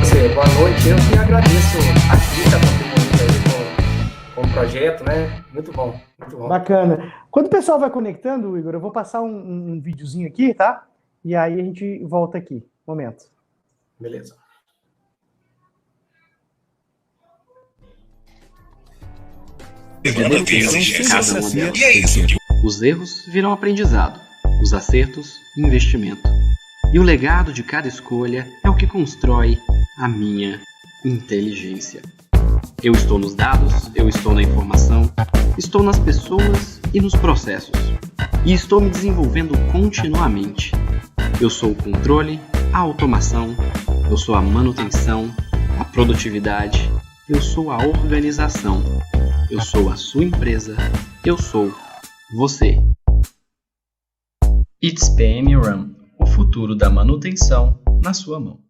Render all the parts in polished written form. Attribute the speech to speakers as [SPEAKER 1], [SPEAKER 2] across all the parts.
[SPEAKER 1] Boa noite. Eu que agradeço aqui, tá contribuindo aí com o projeto, né? Muito bom, muito bom.
[SPEAKER 2] Bacana. Quando o pessoal vai conectando, Igor, eu vou passar um videozinho aqui, tá? E aí a gente volta aqui. Momento.
[SPEAKER 1] Beleza.
[SPEAKER 3] Os erros viram aprendizado, os acertos, investimento. E o legado de cada escolha é o que constrói a minha inteligência. Eu estou nos dados, eu estou na informação, estou nas pessoas e nos processos. E estou me desenvolvendo continuamente. Eu sou o controle, a automação, eu sou a manutenção, a produtividade, eu sou a organização, eu sou a sua empresa, eu sou você. It's PM Run, o futuro da manutenção na sua mão.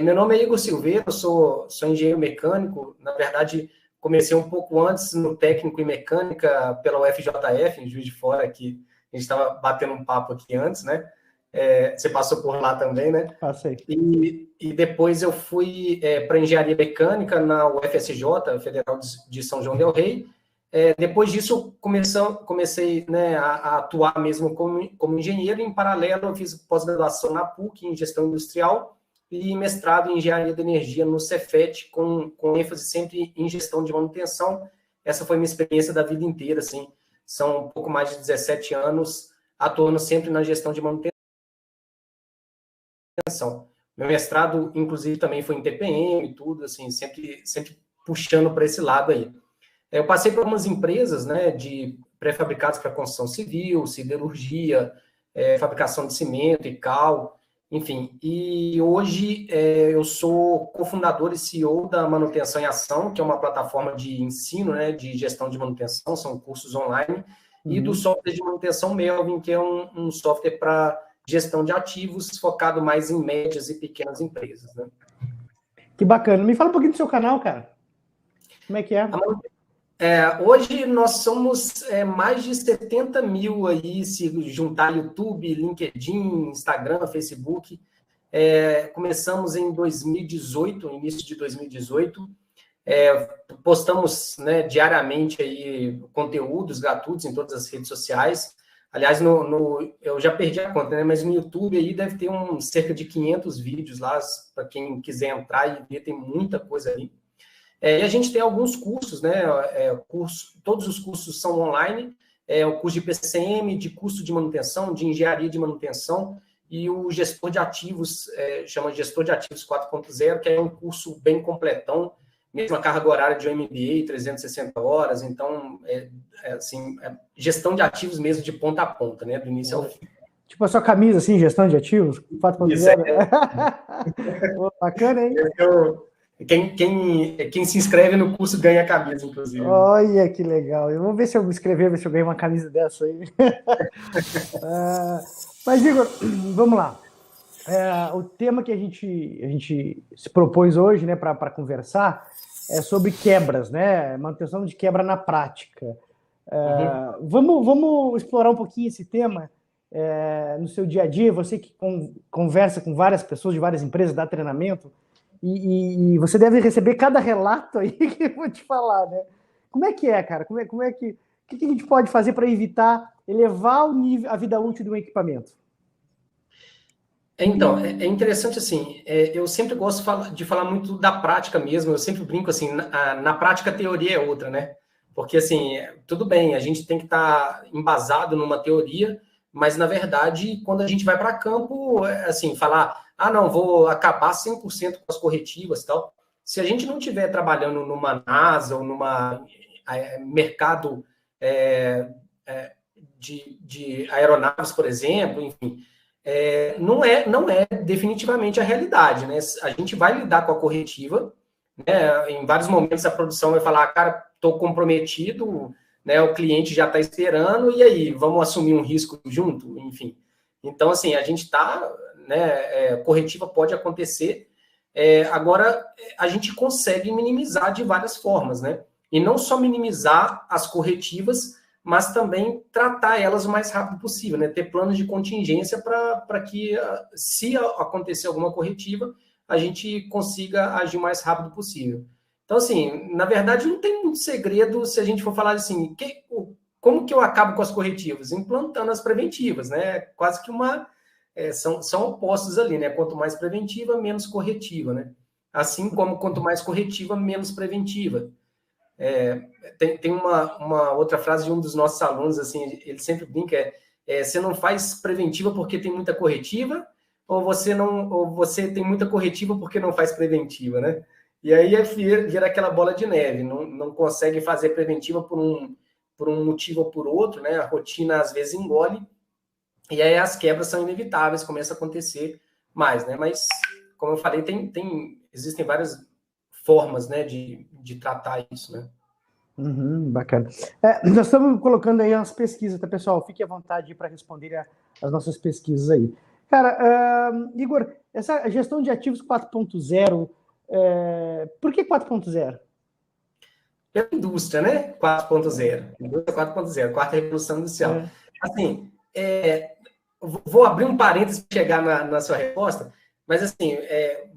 [SPEAKER 1] Meu nome é Igor Silveira, eu sou engenheiro mecânico. Na verdade, comecei um pouco antes no técnico em mecânica pela UFJF, em Juiz de Fora, que a gente estava batendo um papo aqui antes, né? Você passou por lá também, né?
[SPEAKER 2] Passei.
[SPEAKER 1] E depois eu fui para engenharia mecânica na UFSJ, Federal de São João del Rei. Depois disso, eu comecei, né, a atuar mesmo como engenheiro. Em paralelo, eu fiz pós-graduação na PUC, em gestão industrial, e mestrado em engenharia de energia no Cefet, com ênfase sempre em gestão de manutenção. Essa foi minha experiência da vida inteira, assim. São um pouco mais de 17 anos atuando sempre na gestão de manutenção. Meu mestrado, inclusive, também foi em TPM e tudo, assim, sempre puxando para esse lado aí. Eu passei por algumas empresas, né, de pré-fabricados para construção civil, siderurgia, fabricação de cimento e cal, enfim. E hoje eu sou cofundador e CEO da Manutenção em Ação, que é uma plataforma de ensino, né, de gestão de manutenção, são cursos online, e do software de manutenção Melvin, que é um software para gestão de ativos, focado mais em médias e pequenas empresas, né?
[SPEAKER 2] Que bacana. Me fala um pouquinho do seu canal, cara. Como é que é?
[SPEAKER 1] Hoje nós somos mais de 70 mil aí, se juntar YouTube, LinkedIn, Instagram, Facebook. Começamos em 2018, início de 2018. Postamos, né, diariamente aí conteúdos gratuitos em todas as redes sociais. Aliás, eu já perdi a conta, né? Mas no YouTube aí deve ter cerca de 500 vídeos lá, para quem quiser entrar e ver, tem muita coisa ali. E a gente tem alguns cursos, né? Todos os cursos são online, o curso de PCM, de custo de manutenção, de engenharia de manutenção, e o gestor de ativos, chama Gestor de Ativos 4.0, que é um curso bem completão, mesma carga horária de um MBA, 360 horas, então, gestão de ativos mesmo de ponta a ponta, né? Do início ao fim.
[SPEAKER 2] Tipo a sua camisa, assim, gestão de ativos, 4.0. Bacana, hein?
[SPEAKER 1] Quem se inscreve no curso ganha a camisa, inclusive.
[SPEAKER 2] Olha que legal. Eu vou ver se eu me inscrever, ver se eu ganho uma camisa dessa aí. Mas, Igor, vamos lá. O tema que a gente se propôs hoje, né, para conversar é sobre quebras, né? Manutenção de quebra na prática. Vamos explorar um pouquinho esse tema no seu dia a dia. Você que conversa com várias pessoas de várias empresas, dá treinamento, e você deve receber cada relato aí que eu vou te falar, né? Como é que é, cara? Como é que... O que a gente pode fazer para evitar elevar a vida útil de um equipamento?
[SPEAKER 1] Então, é interessante, assim, eu sempre gosto de falar muito da prática mesmo, eu sempre brinco, assim, na prática a teoria é outra, né? Porque, assim, tudo bem, a gente tem que estar embasado numa teoria, mas, na verdade, quando a gente vai para campo, assim, falar, não, vou acabar 100% com as corretivas e tal, se a gente não estiver trabalhando numa NASA ou numa mercado de aeronaves, por exemplo, enfim, não é definitivamente a realidade, né? A gente vai lidar com a corretiva, né? Em vários momentos a produção vai falar, cara, estou comprometido, né? O cliente já está esperando, e aí, vamos assumir um risco junto? Enfim. Então, assim, a gente está, né? Corretiva pode acontecer, agora a gente consegue minimizar de várias formas, né? E não só minimizar as corretivas, mas também tratar elas o mais rápido possível, né? Ter planos de contingência para que, se acontecer alguma corretiva, a gente consiga agir o mais rápido possível. Então, assim, na verdade, não tem muito segredo se a gente for falar assim, como que eu acabo com as corretivas? Implantando as preventivas, né? Quase que são opostos ali, né? Quanto mais preventiva, menos corretiva, né? Assim como quanto mais corretiva, menos preventiva. Tem uma outra frase de um dos nossos alunos, assim, ele sempre brinca, você não faz preventiva porque tem muita corretiva, ou você tem muita corretiva porque não faz preventiva, né? E aí vira aquela bola de neve, não consegue fazer preventiva por um motivo ou por outro, né? A rotina às vezes engole, e aí as quebras são inevitáveis, começa a acontecer mais, né? Mas, como eu falei, existem várias formas, né, de tratar isso, né?
[SPEAKER 2] Bacana. Nós estamos colocando aí umas pesquisas, tá, pessoal? Fique à vontade para responder as nossas pesquisas aí. Cara, Igor, essa gestão de ativos 4.0, por que 4.0?
[SPEAKER 1] Pela indústria, né? 4.0. Indústria 4.0, quarta revolução industrial. Assim, vou abrir um parênteses para chegar na sua resposta, mas assim,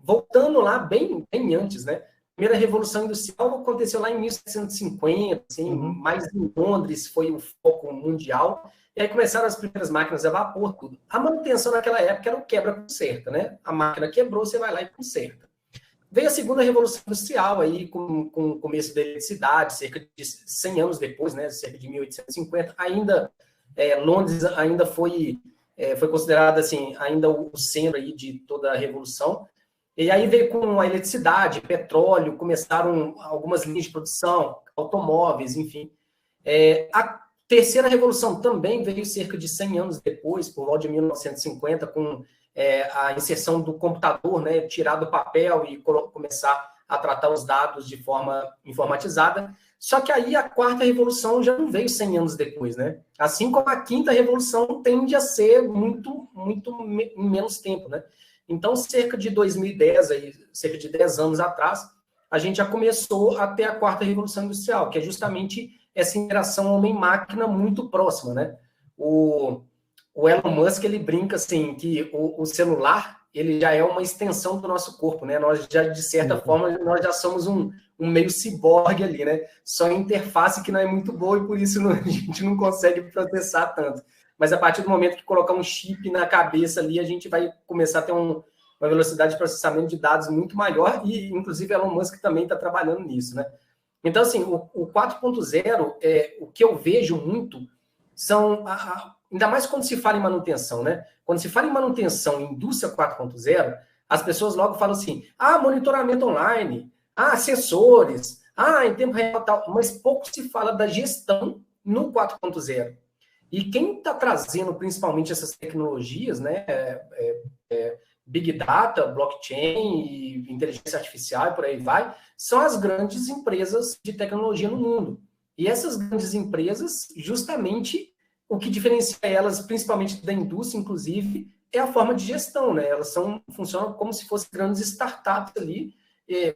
[SPEAKER 1] voltando lá bem antes, né? A primeira revolução industrial aconteceu lá em 1750, assim, mais em Londres foi o foco mundial, e aí começaram as primeiras máquinas a vapor, tudo. A manutenção naquela época era o quebra-conserta, né? A máquina quebrou, você vai lá e conserta. Veio a segunda revolução industrial, aí, com o começo da eletricidade, cerca de 100 anos depois, né? Cerca de 1850, ainda Londres ainda foi considerada assim, ainda o centro aí de toda a revolução. E aí veio com a eletricidade, petróleo, começaram algumas linhas de produção, automóveis, enfim. A terceira revolução também veio cerca de 100 anos depois, por volta de 1950, com a inserção do computador, né, tirar do papel e começar a tratar os dados de forma informatizada. Só que aí a quarta revolução já não veio 100 anos depois, né? Assim como a quinta revolução tende a ser muito em menos tempo, né? Então, cerca de 2010, aí, cerca de 10 anos atrás, a gente já começou a ter a quarta revolução industrial, que é justamente essa interação homem-máquina muito próxima, né? O Elon Musk, ele brinca assim, que o celular, ele já é uma extensão do nosso corpo, né? Nós já, de certa forma, nós já somos um meio ciborgue ali, né? Só a interface que não é muito boa e por isso a gente não consegue processar tanto. Mas a partir do momento que colocar um chip na cabeça ali, a gente vai começar a ter uma velocidade de processamento de dados muito maior e, inclusive, Elon Musk também está trabalhando nisso, né? Então, assim, o 4.0, o que eu vejo muito são, ainda mais quando se fala em manutenção, né? Quando se fala em manutenção em indústria 4.0, as pessoas logo falam assim, monitoramento online, sensores, em tempo real tal, mas pouco se fala da gestão no 4.0. E quem está trazendo principalmente essas tecnologias, né, Big Data, blockchain, inteligência artificial e por aí vai, são as grandes empresas de tecnologia no mundo. E essas grandes empresas, justamente, o que diferencia elas, principalmente da indústria, inclusive, é a forma de gestão, né? Elas funcionam como se fossem grandes startups ali,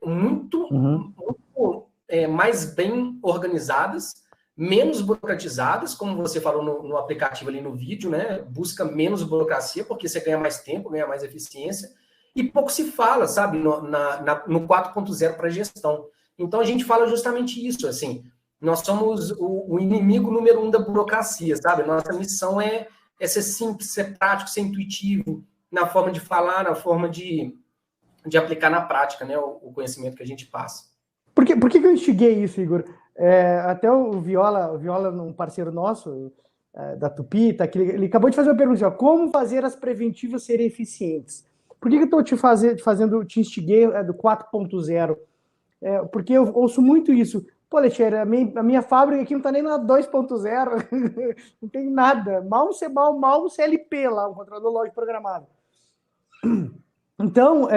[SPEAKER 1] muito mais bem organizadas, menos burocratizadas, como você falou no aplicativo ali no vídeo, né? Busca menos burocracia, porque você ganha mais tempo, ganha mais eficiência, e pouco se fala, sabe, no 4.0 para gestão. Então, a gente fala justamente isso, assim, nós somos o inimigo número 1 da burocracia, sabe? Nossa missão é ser simples, ser prático, ser intuitivo, na forma de falar, na forma de aplicar na prática, né, o conhecimento que a gente passa.
[SPEAKER 2] Por que eu instiguei isso, Igor? Até o Viola, um parceiro nosso, da Tupi, tá aqui, ele acabou de fazer uma pergunta, como fazer as preventivas serem eficientes? Por que eu estou te instiguei do 4.0? Porque eu ouço muito isso. Pô, Alexandre, a minha fábrica aqui não está nem na 2.0, não tem nada. Mal um CLP lá, um controlador lógico programado. Então,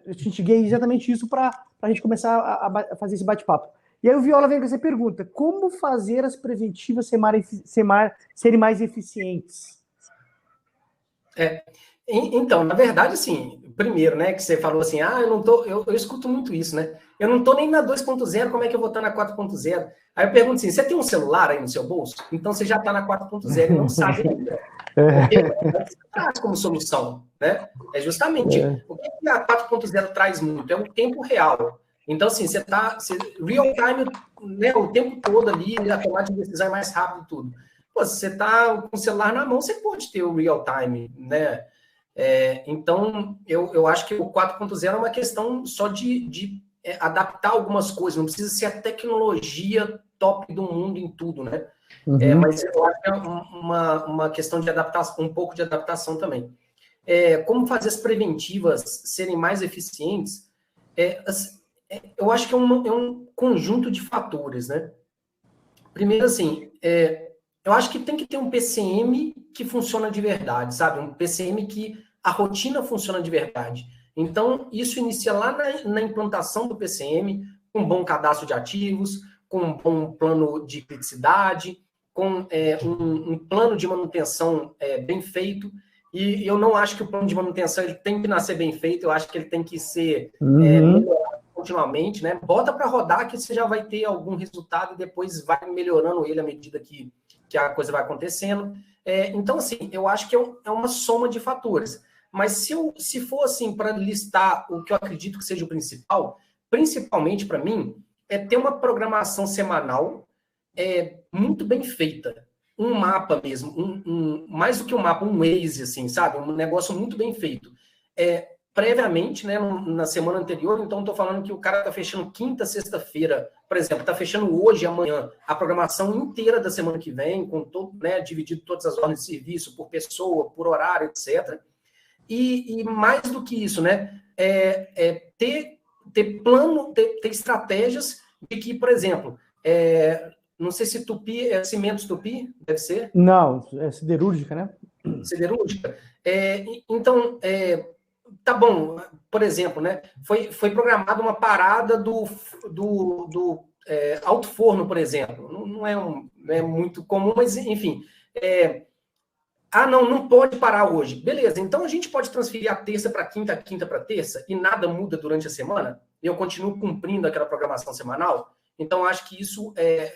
[SPEAKER 2] eu te instiguei exatamente isso para a gente começar a fazer esse bate-papo. E aí o Viola vem com essa pergunta, como fazer as preventivas serem mais eficientes?
[SPEAKER 1] Então, na verdade, assim, primeiro, né, que você falou assim, eu não tô, eu escuto muito isso, né? Eu não tô nem na 2.0, como é que eu vou estar na 4.0? Aí eu pergunto assim, você tem um celular aí no seu bolso? Então você já está na 4.0 e não sabe ainda. Porque você traz como solução, né? É justamente o que a 4.0 traz muito, é o tempo real. Então, assim, real time, né, o tempo todo ali, a tomada de decisão é mais rápido e tudo. Pô, se você está com o celular na mão, você pode ter o real time, né? Então, eu acho que o 4.0 é uma questão só de adaptar algumas coisas, não precisa ser a tecnologia top do mundo em tudo, né? Mas eu acho que é uma questão de adaptação, um pouco de adaptação também. Como fazer as preventivas serem mais eficientes? Eu acho que é um conjunto de fatores, né? Primeiro, assim, eu acho que tem que ter um PCM que funciona de verdade, sabe? Um PCM que a rotina funciona de verdade. Então, isso inicia lá na implantação do PCM, com um bom cadastro de ativos, com um bom plano de criticidade, com um plano de manutenção bem feito. E eu não acho que o plano de manutenção ele tem que nascer bem feito, eu acho que ele tem que ser melhorado continuamente, né? Bota para rodar que você já vai ter algum resultado e depois vai melhorando ele à medida que a coisa vai acontecendo. Então, assim, eu acho que é uma soma de fatores. Mas se for assim, para listar o que eu acredito que seja o principal, principalmente para mim, é ter uma programação semanal muito bem feita. Um mapa mesmo, mais do que um mapa, um Waze, assim, sabe? Um negócio muito bem feito. Previamente, né, na semana anterior, então estou falando que o cara está fechando quinta, sexta-feira, por exemplo, está fechando hoje, amanhã, a programação inteira da semana que vem, com todo, né, dividido todas as ordens de serviço, por pessoa, por horário, etc. E mais do que isso, né, ter plano, ter estratégias de que, por exemplo, não sei se Tupi é Cimentos Tupi, deve ser?
[SPEAKER 2] Não, é siderúrgica, né?
[SPEAKER 1] Siderúrgica. Então, tá bom, por exemplo, né? Foi programada uma parada do alto forno, por exemplo. Não é muito comum, mas enfim. Não pode parar hoje. Beleza, então a gente pode transferir a terça para quinta, a quinta para terça, e nada muda durante a semana, e eu continuo cumprindo aquela programação semanal. Então, acho que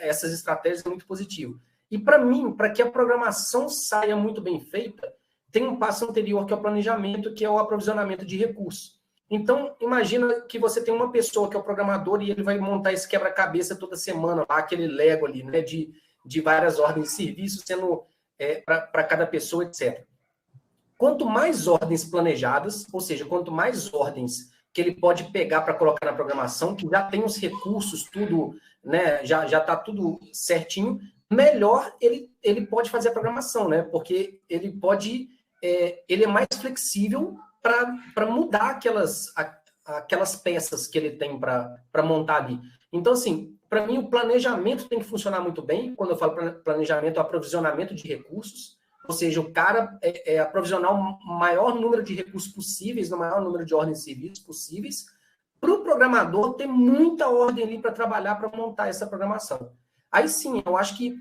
[SPEAKER 1] essas estratégias são muito positivas. E para mim, para que a programação saia muito bem feita, tem um passo anterior que é o planejamento, que é o aprovisionamento de recursos. Então, imagina que você tem uma pessoa que é o programador e ele vai montar esse quebra-cabeça toda semana, lá, aquele Lego ali, né, de várias ordens de serviço sendo para cada pessoa, etc. Quanto mais ordens planejadas, ou seja, quanto mais ordens que ele pode pegar para colocar na programação, que já tem os recursos, tudo, né, já está tudo certinho, melhor ele pode fazer a programação, né? Porque ele pode, ele é mais flexível para mudar aquelas peças que ele tem para montar ali. Então, assim, para mim, o planejamento tem que funcionar muito bem. Quando eu falo planejamento, é aprovisionamento de recursos, ou seja, o cara aprovisionar o maior número de recursos possíveis, no maior número de ordens de serviços possíveis, para o programador ter muita ordem ali para trabalhar, para montar essa programação. Aí sim, eu acho que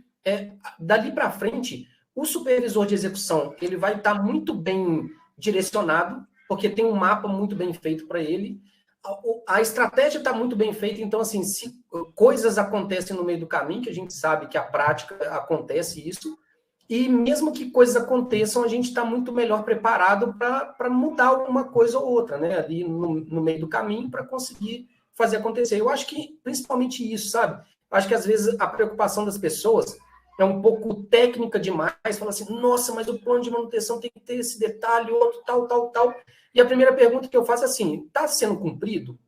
[SPEAKER 1] dali para frente, o supervisor de execução ele vai estar muito bem direcionado, porque tem um mapa muito bem feito para ele. A estratégia está muito bem feita, então, assim, se coisas acontecem no meio do caminho, que a gente sabe que a prática acontece isso, e mesmo que coisas aconteçam, a gente está muito melhor preparado para mudar alguma coisa ou outra, né, ali no meio do caminho, para conseguir fazer acontecer. Eu acho que, principalmente isso, sabe? Eu acho que, às vezes, a preocupação das pessoas é um pouco técnica demais, fala assim, nossa, mas o plano de manutenção tem que ter esse detalhe, outro, tal. E a primeira pergunta que eu faço é assim, está sendo cumprido?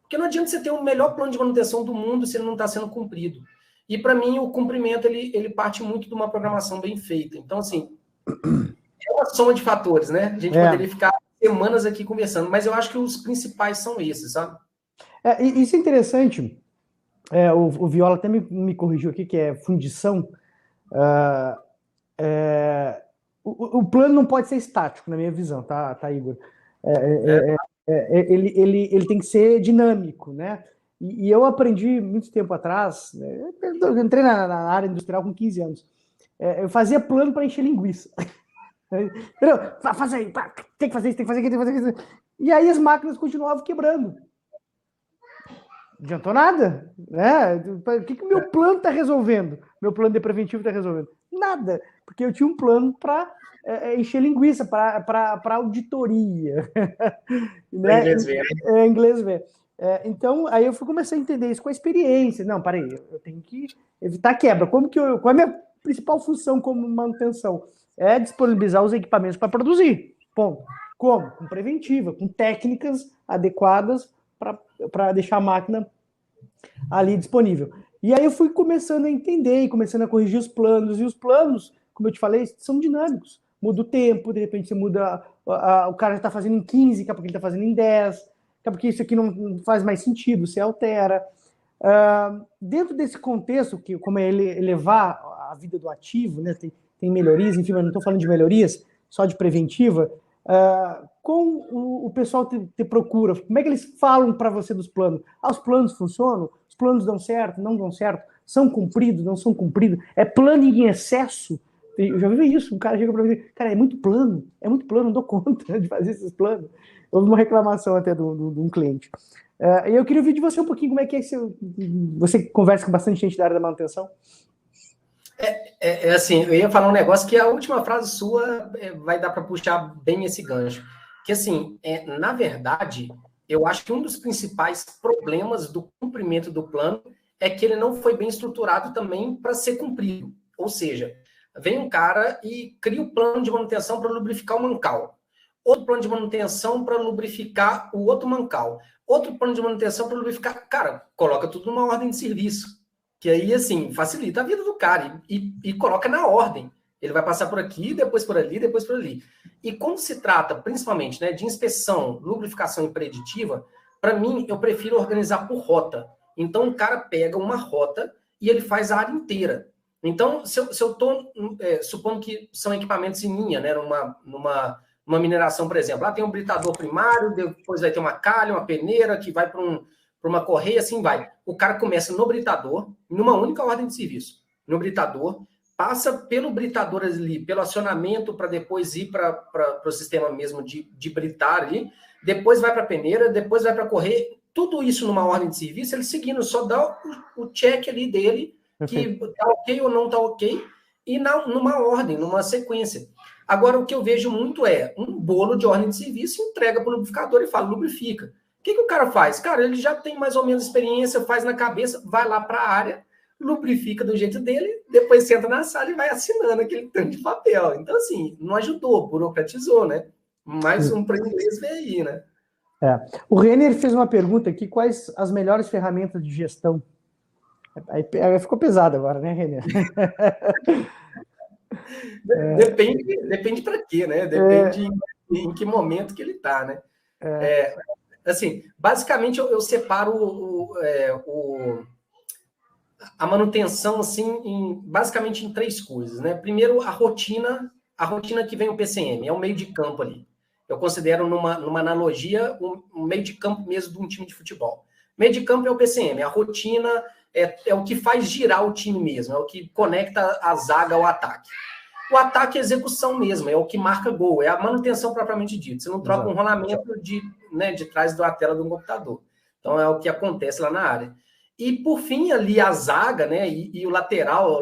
[SPEAKER 1] Porque não adianta você ter o melhor plano de manutenção do mundo se ele não está sendo cumprido. E, para mim, o cumprimento, ele parte muito de uma programação bem feita. Então, assim, é uma soma de fatores, né? A gente poderia ficar semanas aqui conversando, mas eu acho que os principais são esses, sabe?
[SPEAKER 2] Isso é interessante. O Viola até me corrigiu aqui, que é fundição. O plano não pode ser estático, na minha visão, tá Igor? Ele tem que ser dinâmico, né? E eu aprendi muito tempo atrás, né? Eu entrei na área industrial com 15 anos. Eu fazia plano para encher linguiça. Entendeu? Faz aí, tem que fazer isso, tem que fazer aquilo, tem que fazer isso. E aí as máquinas continuavam quebrando. Não adiantou nada, né? O que o meu plano está resolvendo? Meu plano de preventivo está resolvendo? Nada, porque eu tinha um plano para encher linguiça, para auditoria. Né?
[SPEAKER 1] Inglês ver.
[SPEAKER 2] Inglês ver. Então, aí eu comecei a entender isso com a experiência. Não, peraí, eu tenho que evitar quebra. Qual é a minha principal função como manutenção? É disponibilizar os equipamentos para produzir. Ponto. Como? Com preventiva, com técnicas adequadas para deixar a máquina ali disponível. E aí eu fui começando a entender e começando a corrigir os planos. E os planos, como eu te falei, são dinâmicos. Muda o tempo, de repente você muda, o cara está fazendo em 15, daqui a pouco ele está fazendo em 10, daqui a pouco isso aqui não faz mais sentido, você altera. Dentro desse contexto, que como é elevar a vida do ativo, né, tem melhorias, enfim, mas não estou falando de melhorias, só de preventiva, com o pessoal te procura, como é que eles falam para você dos planos? Os planos funcionam? Os planos dão certo? Não dão certo? São cumpridos? Não são cumpridos? É plano em excesso? Eu já vi isso, um cara chega para mim e diz, cara, é muito plano, não dou conta de fazer esses planos. Houve uma reclamação até de um cliente. E eu queria ouvir de você um pouquinho como é que você conversa com bastante gente da área da manutenção.
[SPEAKER 1] Assim, eu ia falar um negócio que a última frase sua vai dar para puxar bem esse gancho. Que, assim, na verdade, eu acho que um dos principais problemas do cumprimento do plano é que ele não foi bem estruturado também para ser cumprido. Ou seja, vem um cara e cria o plano de manutenção para lubrificar o mancal. Outro plano de manutenção para lubrificar o outro mancal. Outro plano de manutenção para lubrificar... Cara, coloca tudo numa ordem de serviço. Que aí, assim, facilita a vida do cara e coloca na ordem. Ele vai passar por aqui, depois por ali, depois por ali. E quando se trata, principalmente, né, de inspeção, lubrificação e preditiva, para mim, eu prefiro organizar por rota. Então, o cara pega uma rota e ele faz a área inteira. Então, se eu estou supondo que são equipamentos em linha, né, numa mineração, por exemplo, lá tem um britador primário, depois vai ter uma calha, uma peneira, que vai para uma correia, assim vai. O cara começa no britador, numa única ordem de serviço. No britador, passa pelo britador ali, pelo acionamento, para depois ir para o sistema mesmo de britar ali, depois vai para a peneira, depois vai para a correia, tudo isso numa ordem de serviço, ele seguindo, só dá o check ali dele, que tá ok ou não tá ok, e numa ordem, numa sequência. Agora, o que eu vejo muito é um bolo de ordem de serviço, entrega para o lubrificador e fala, lubrifica. O que o cara faz? Cara, ele já tem mais ou menos experiência, faz na cabeça, vai lá para a área, lubrifica do jeito dele, depois senta na sala e vai assinando aquele tanto de papel. Então, assim, não ajudou, burocratizou, né? Mais um para inglês veio aí, né?
[SPEAKER 2] O Renner fez uma pergunta aqui, quais as melhores ferramentas de gestão? Aí ficou pesado agora, né, Renner?
[SPEAKER 1] Depende para quê, né? Depende em que momento que ele está, né? Assim, basicamente eu separo a manutenção assim basicamente em três coisas, né? Primeiro, a rotina que vem o PCM, é o meio de campo ali. Eu considero numa analogia um meio de campo mesmo de um time de futebol. Meio de campo é o PCM, a rotina é o que faz girar o time mesmo, é o que conecta a zaga ao ataque. O ataque é execução mesmo, é o que marca gol, é a manutenção propriamente dita. Você não troca um rolamento de trás da tela do computador. Então é o que acontece lá na área. E por fim, ali a zaga, né? E o lateral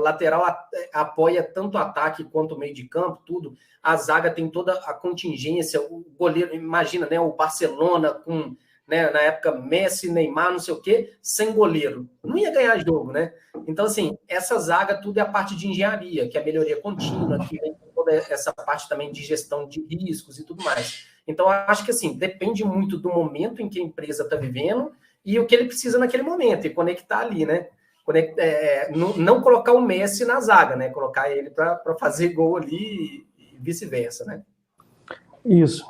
[SPEAKER 1] apoia tanto o ataque quanto o meio de campo, tudo. A zaga tem toda a contingência, o goleiro, imagina, né? O Barcelona com, né, na época, Messi, Neymar, não sei o quê, sem goleiro. Não ia ganhar jogo, né? Então, assim, essa zaga, tudo é a parte de engenharia, que é a melhoria contínua, que vem toda essa parte também de gestão de riscos e tudo mais. Então, acho que, assim, depende muito do momento em que a empresa está vivendo e o que ele precisa naquele momento, e conectar ali, né? Não colocar o Messi na zaga, né? Colocar ele para fazer gol ali e vice-versa, né?
[SPEAKER 2] Isso.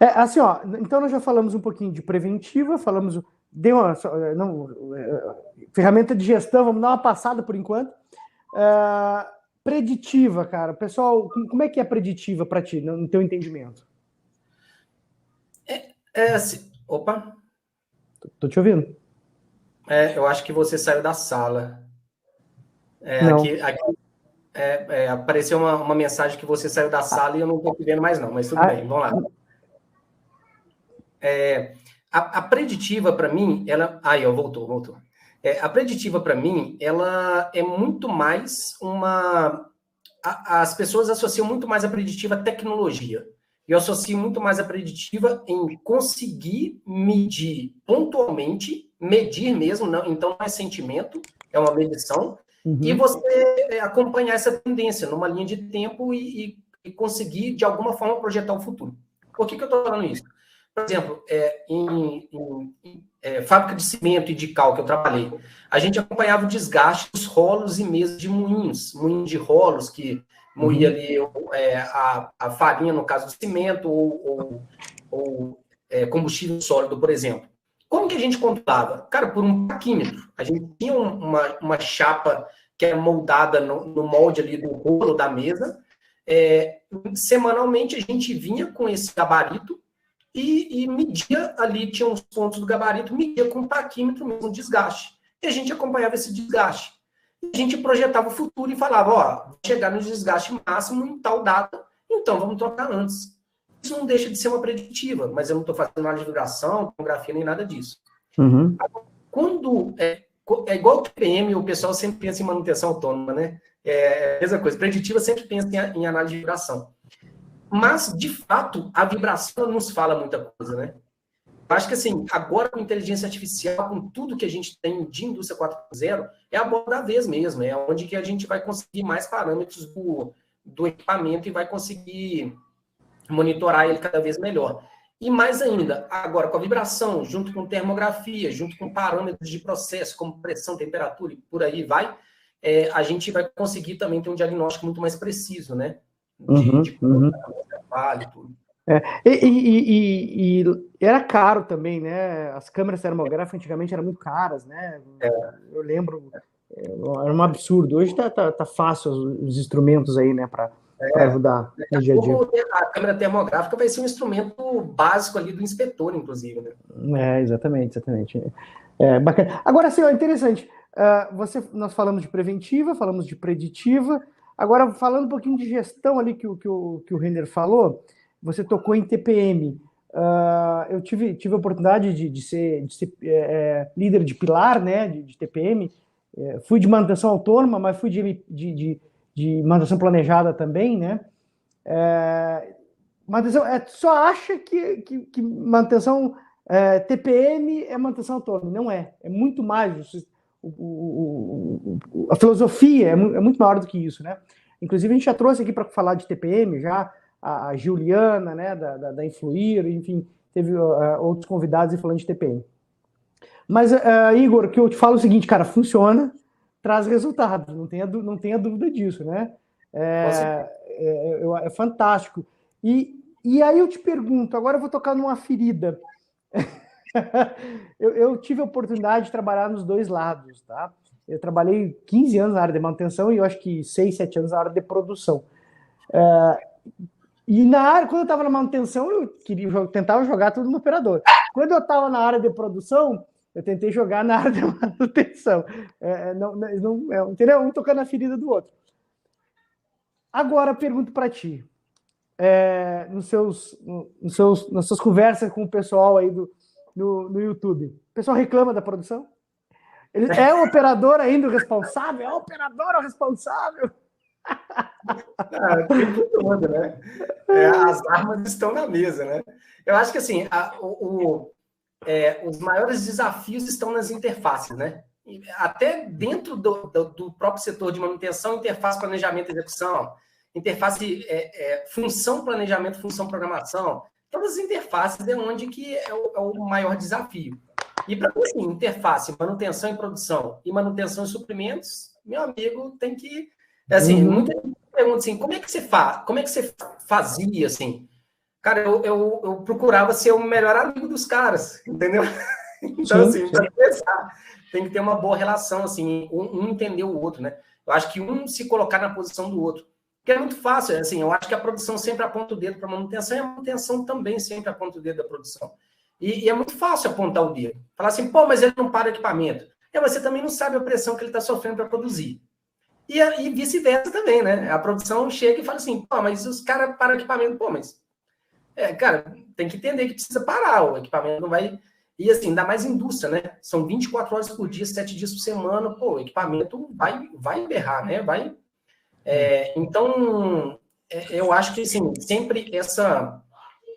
[SPEAKER 2] Assim, ó, então nós já falamos um pouquinho de preventiva, falamos... ferramenta de gestão, vamos dar uma passada por enquanto. Preditiva, cara. Pessoal, como é que é preditiva para ti, no teu entendimento?
[SPEAKER 1] Assim, opa...
[SPEAKER 2] Tô te ouvindo.
[SPEAKER 1] Eu acho que você saiu da sala. Aqui apareceu uma mensagem que você saiu da sala e eu não estou te vendo mais não, mas tudo bem, vamos lá. A preditiva, para mim, ela... voltou. A preditiva, para mim, ela é muito mais uma... As pessoas associam muito mais a preditiva à tecnologia. Eu associo muito mais a preditiva em conseguir medir pontualmente, medir mesmo, não, então não é sentimento, é uma medição, e você acompanhar essa tendência numa linha de tempo e conseguir, de alguma forma, projetar o futuro. Por que eu estou falando isso? Por exemplo, em fábrica de cimento e de cal que eu trabalhei, a gente acompanhava o desgaste dos rolos e mesas de moinhos de rolos que moía ali a farinha, no caso do cimento, ou combustível sólido, por exemplo. Como que a gente controlava? Cara, por um paquímetro. A gente tinha uma chapa que era moldada no molde ali do rolo da mesa. Semanalmente a gente vinha com esse gabarito e media ali, tinha uns pontos do gabarito, media com um paquímetro mesmo, um desgaste. E a gente acompanhava esse desgaste. E a gente projetava o futuro e falava, vou chegar no desgaste máximo em tal data, então vamos trocar antes. Isso não deixa de ser uma preditiva, mas eu não estou fazendo análise de vibração, tomografia, nem nada disso. Quando é igual o TPM, o pessoal sempre pensa em manutenção autônoma, né? É a mesma coisa. Preditiva sempre pensa em análise de vibração. Mas, de fato, a vibração nos fala muita coisa, né? Eu acho que, assim, agora com inteligência artificial, com tudo que a gente tem de indústria 4.0, é a bola da vez mesmo. É onde que a gente vai conseguir mais parâmetros do equipamento e vai conseguir monitorar ele cada vez melhor. E mais ainda, agora com a vibração, junto com termografia, junto com parâmetros de processo, como pressão, temperatura e por aí vai, a gente vai conseguir também ter um diagnóstico muito mais preciso, né? De trabalho e tudo.
[SPEAKER 2] E era caro também, né? As câmeras termográficas antigamente eram muito caras, né? Eu lembro, era um absurdo. Hoje tá fácil os instrumentos aí, né? Para ajudar no dia a dia.
[SPEAKER 1] A câmera termográfica vai ser um instrumento básico ali do inspetor, inclusive, né?
[SPEAKER 2] Exatamente. Bacana. Agora, assim, interessante. Nós falamos de preventiva, falamos de preditiva. Agora, falando um pouquinho de gestão ali que o Renner falou, você tocou em TPM. Eu tive a oportunidade de ser líder de pilar, né, de TPM. Fui de manutenção autônoma, mas fui de manutenção planejada também, né? Manutenção, só acha que manutenção TPM é manutenção autônoma. Não é. É muito mais. A filosofia é muito maior do que isso, né? Inclusive, a gente já trouxe aqui para falar de TPM, já a Juliana, né, da Influir, enfim, teve outros convidados falando de TPM. Mas, Igor, que eu te falo o seguinte, cara, funciona, traz resultados, não tenha dúvida disso, né? É fantástico. E aí eu te pergunto, agora eu vou tocar numa ferida. Eu tive a oportunidade de trabalhar nos dois lados, tá? Eu trabalhei 15 anos na área de manutenção e eu acho que 6, 7 anos na área de produção. E quando eu estava na manutenção, eu tentava jogar tudo no operador. Quando eu estava na área de produção, eu tentei jogar na área de manutenção. Entendeu? Um tocando na ferida do outro. Agora, eu pergunto para ti, nas suas conversas com o pessoal aí no YouTube, o pessoal reclama da produção? Ele é o operador ainda o responsável? É o operador o responsável?
[SPEAKER 1] Tem tudo, né? As armas estão na mesa, né? Eu acho que assim, os maiores desafios estão nas interfaces, né? Até dentro do próprio setor de manutenção, interface planejamento e execução, interface função planejamento, função programação, todas as interfaces é onde que é o maior desafio. E para assim, interface, manutenção e produção e manutenção e suprimentos, meu amigo, tem que assim, muita gente pergunta assim, como é que você fazia assim? Cara, eu procurava ser o melhor amigo dos caras, entendeu? Então, assim, para começar, tem que ter uma boa relação, assim, um entender o outro, né? Eu acho que um se colocar na posição do outro. Porque é muito fácil, assim, eu acho que a produção sempre aponta o dedo para a manutenção e a manutenção também sempre aponta o dedo da produção. E é muito fácil apontar o dedo. Falar assim, mas ele não para o equipamento. Você também não sabe a pressão que ele está sofrendo para produzir. E vice-versa também, né? A produção chega e fala assim, mas os caras param o equipamento, mas Cara, tem que entender que precisa parar, o equipamento não vai... E assim, ainda mais indústria, né? São 24 horas por dia, 7 dias por semana, pô, o equipamento vai berrar, né? Então, eu acho que, assim, sempre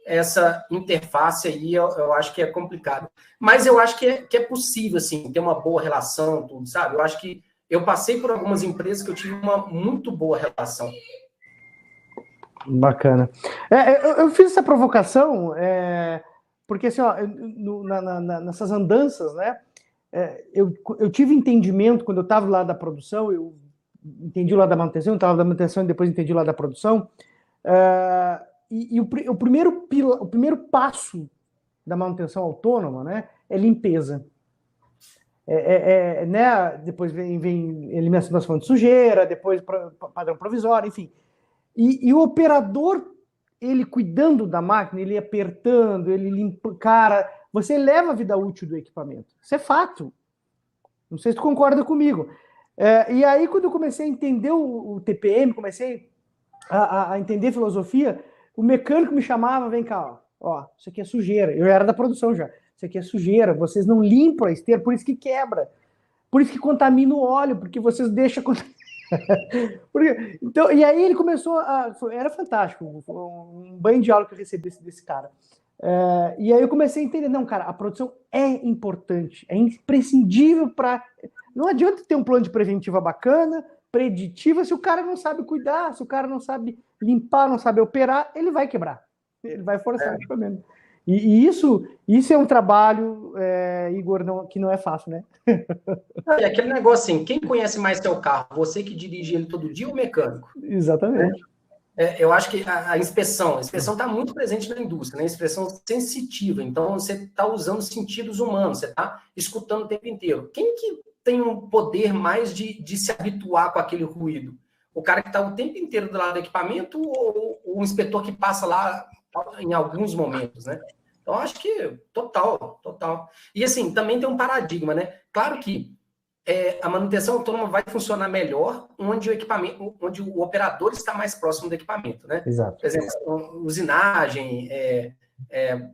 [SPEAKER 1] essa interface aí, eu acho que é complicado. Mas eu acho que é possível, assim, ter uma boa relação, tudo, sabe? Eu acho que eu passei por algumas empresas que eu tive uma muito boa relação.
[SPEAKER 2] Bacana. Eu fiz essa provocação porque, assim, ó, nessas andanças, né, eu tive entendimento, quando eu estava lá da produção, eu entendi o lado da manutenção, eu estava da manutenção e depois entendi o lado da produção, o primeiro passo da manutenção autônoma, né, é limpeza. Né, depois vem eliminação das fontes de sujeira, depois padrão provisório, enfim. E o operador, ele cuidando da máquina, ele apertando, ele limpa, cara, você eleva a vida útil do equipamento. Isso é fato. Não sei se tu concorda comigo. E aí, quando eu comecei a entender o TPM, comecei a entender filosofia, o mecânico me chamava, vem cá, ó, isso aqui é sujeira. Eu era da produção já. Isso aqui é sujeira, vocês não limpam a esteira, por isso que quebra. Por isso que contamina o óleo, porque vocês deixam... Então, e aí ele começou era fantástico, um banho de aula que eu recebi desse cara. E aí eu comecei a entender, não, cara, a produção é importante, é imprescindível para... Não adianta ter um plano de preventiva bacana, preditiva, se o cara não sabe cuidar, se o cara não sabe limpar, não sabe operar, ele vai quebrar, ele vai forçar o equipamento. E isso é um trabalho, Igor, que não é fácil, né?
[SPEAKER 1] É aquele negócio assim, quem conhece mais seu carro? Você que dirige ele todo dia ou o mecânico?
[SPEAKER 2] Exatamente.
[SPEAKER 1] Eu acho que a inspeção está muito presente na indústria, né? A inspeção sensitiva, então você está usando sentidos humanos, você está escutando o tempo inteiro. Quem que tem um poder mais de se habituar com aquele ruído? O cara que está o tempo inteiro do lado do equipamento ou o inspetor que passa lá em alguns momentos, né? Então, acho que total. E, assim, também tem um paradigma, né? Claro que a manutenção autônoma vai funcionar melhor onde o operador está mais próximo do equipamento, né?
[SPEAKER 2] Exato.
[SPEAKER 1] Por exemplo, usinagem,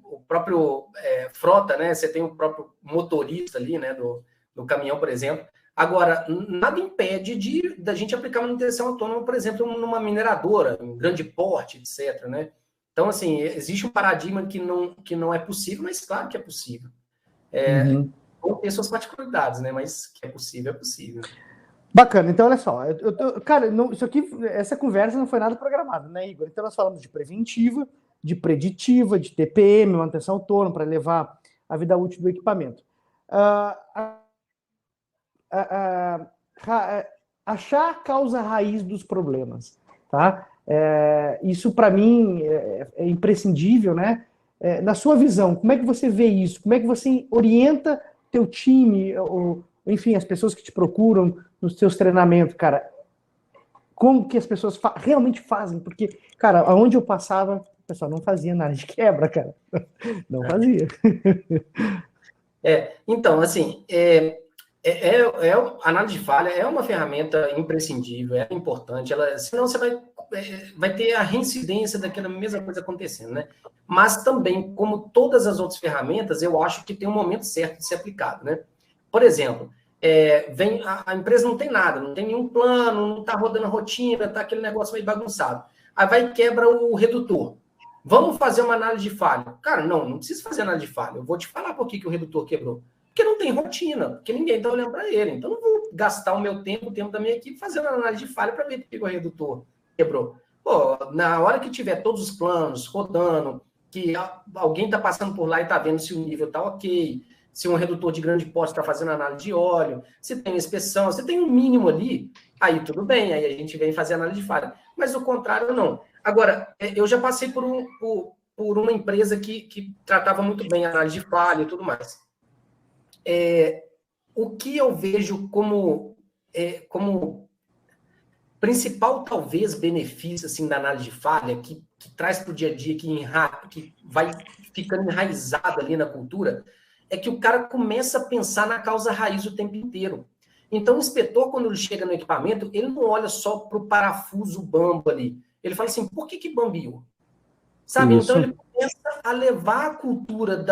[SPEAKER 1] o próprio frota, né? Você tem o próprio motorista ali, né? Do caminhão, por exemplo. Agora, nada impede da gente aplicar manutenção autônoma, por exemplo, numa mineradora, um grande porte, etc., né? Então, assim, existe um paradigma que não é possível, mas claro que é possível. Vão ter suas particularidades, né? Mas que é possível, é possível.
[SPEAKER 2] Bacana, então olha só, cara, essa conversa não foi nada programada, né, Igor? Então nós falamos de preventiva, de preditiva, de TPM, manutenção autônoma, para elevar a vida útil do equipamento. Achar a causa raiz dos problemas, tá? Isso, para mim, é imprescindível, né? Na sua visão, como é que você vê isso? Como é que você orienta teu time, ou, enfim, as pessoas que te procuram nos seus treinamentos, cara? Como que as pessoas realmente fazem? Porque, cara, aonde eu passava, o pessoal não fazia nada de quebra, cara. Não fazia.
[SPEAKER 1] Então, assim, a análise de falha é uma ferramenta imprescindível, é importante, senão você vai ter a reincidência daquela mesma coisa acontecendo, né? Mas também, como todas as outras ferramentas, eu acho que tem um momento certo de ser aplicado, né? Por exemplo, a empresa não tem nada, não tem nenhum plano, não está rodando a rotina, está aquele negócio meio bagunçado. Aí vai e quebra o redutor. Vamos fazer uma análise de falha. Cara, não precisa fazer análise de falha. Eu vou te falar por que o redutor quebrou. Porque não tem rotina, porque ninguém está olhando para ele. Então, não vou gastar o meu tempo, o tempo da minha equipe, fazendo análise de falha para ver por que o redutor quebrou. Pô, na hora que tiver todos os planos rodando, que alguém está passando por lá e está vendo se o nível está ok, se um redutor de grande porte está fazendo análise de óleo, se tem inspeção, se tem um mínimo ali, aí tudo bem, aí a gente vem fazer análise de falha. Mas o contrário, não. Agora, eu já passei por uma empresa que tratava muito bem a análise de falha e tudo mais. O que eu vejo como principal, talvez, benefício assim, da análise de falha, que traz para o dia a dia, que vai ficando enraizado ali na cultura, é que o cara começa a pensar na causa raiz o tempo inteiro. Então, o inspetor, quando ele chega no equipamento, ele não olha só para o parafuso bambo ali. Ele fala assim, por que bambiou? Sabe? Isso. Então, ele começa a levar a cultura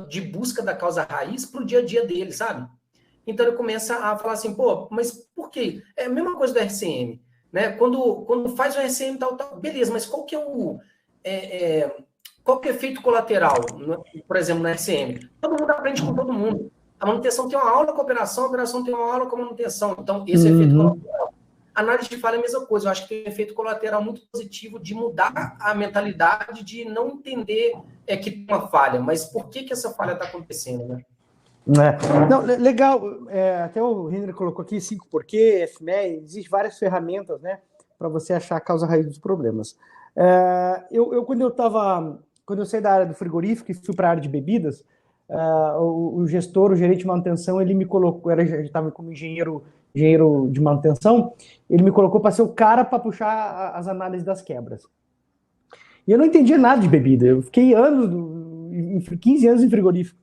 [SPEAKER 1] de busca da causa raiz para o dia a dia dele, sabe? Então ele começa a falar assim, pô, mas por quê? É a mesma coisa do RCM, né? Quando faz o RCM tal, beleza, mas qual que é qual que é o efeito colateral, por exemplo, no RCM? Todo mundo aprende com todo mundo. A manutenção tem uma aula com a operação tem uma aula com a manutenção. Então, esse efeito colateral. A análise de falha é a mesma coisa. Eu acho que tem um efeito colateral muito positivo de mudar a mentalidade, de não entender que tem uma falha, mas por que essa falha está acontecendo, né?
[SPEAKER 2] Não, legal, até o Henry colocou aqui 5 porquê, FMEA, existem várias ferramentas, né, para você achar a causa raiz dos problemas. Quando eu saí da área do frigorífico e fui para a área de bebidas, o gerente de manutenção, ele me colocou, já estava como engenheiro de manutenção, ele me colocou para ser o cara para puxar as análises das quebras. E eu não entendia nada de bebida, eu fiquei 15 anos em frigorífico.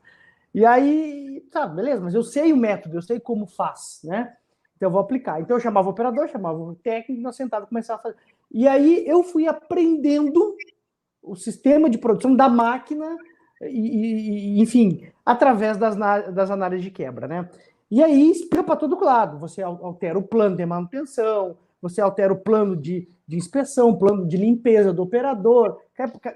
[SPEAKER 2] E aí, tá, beleza, mas eu sei o método, eu sei como faz, né? Então eu vou aplicar. Então eu chamava o operador, chamava o técnico, nós sentados começava a fazer. E aí eu fui aprendendo o sistema de produção da máquina, enfim, através das análises de quebra, né? E aí explica para todo lado. Você altera o plano de manutenção, você altera o plano de inspeção, plano de limpeza do operador,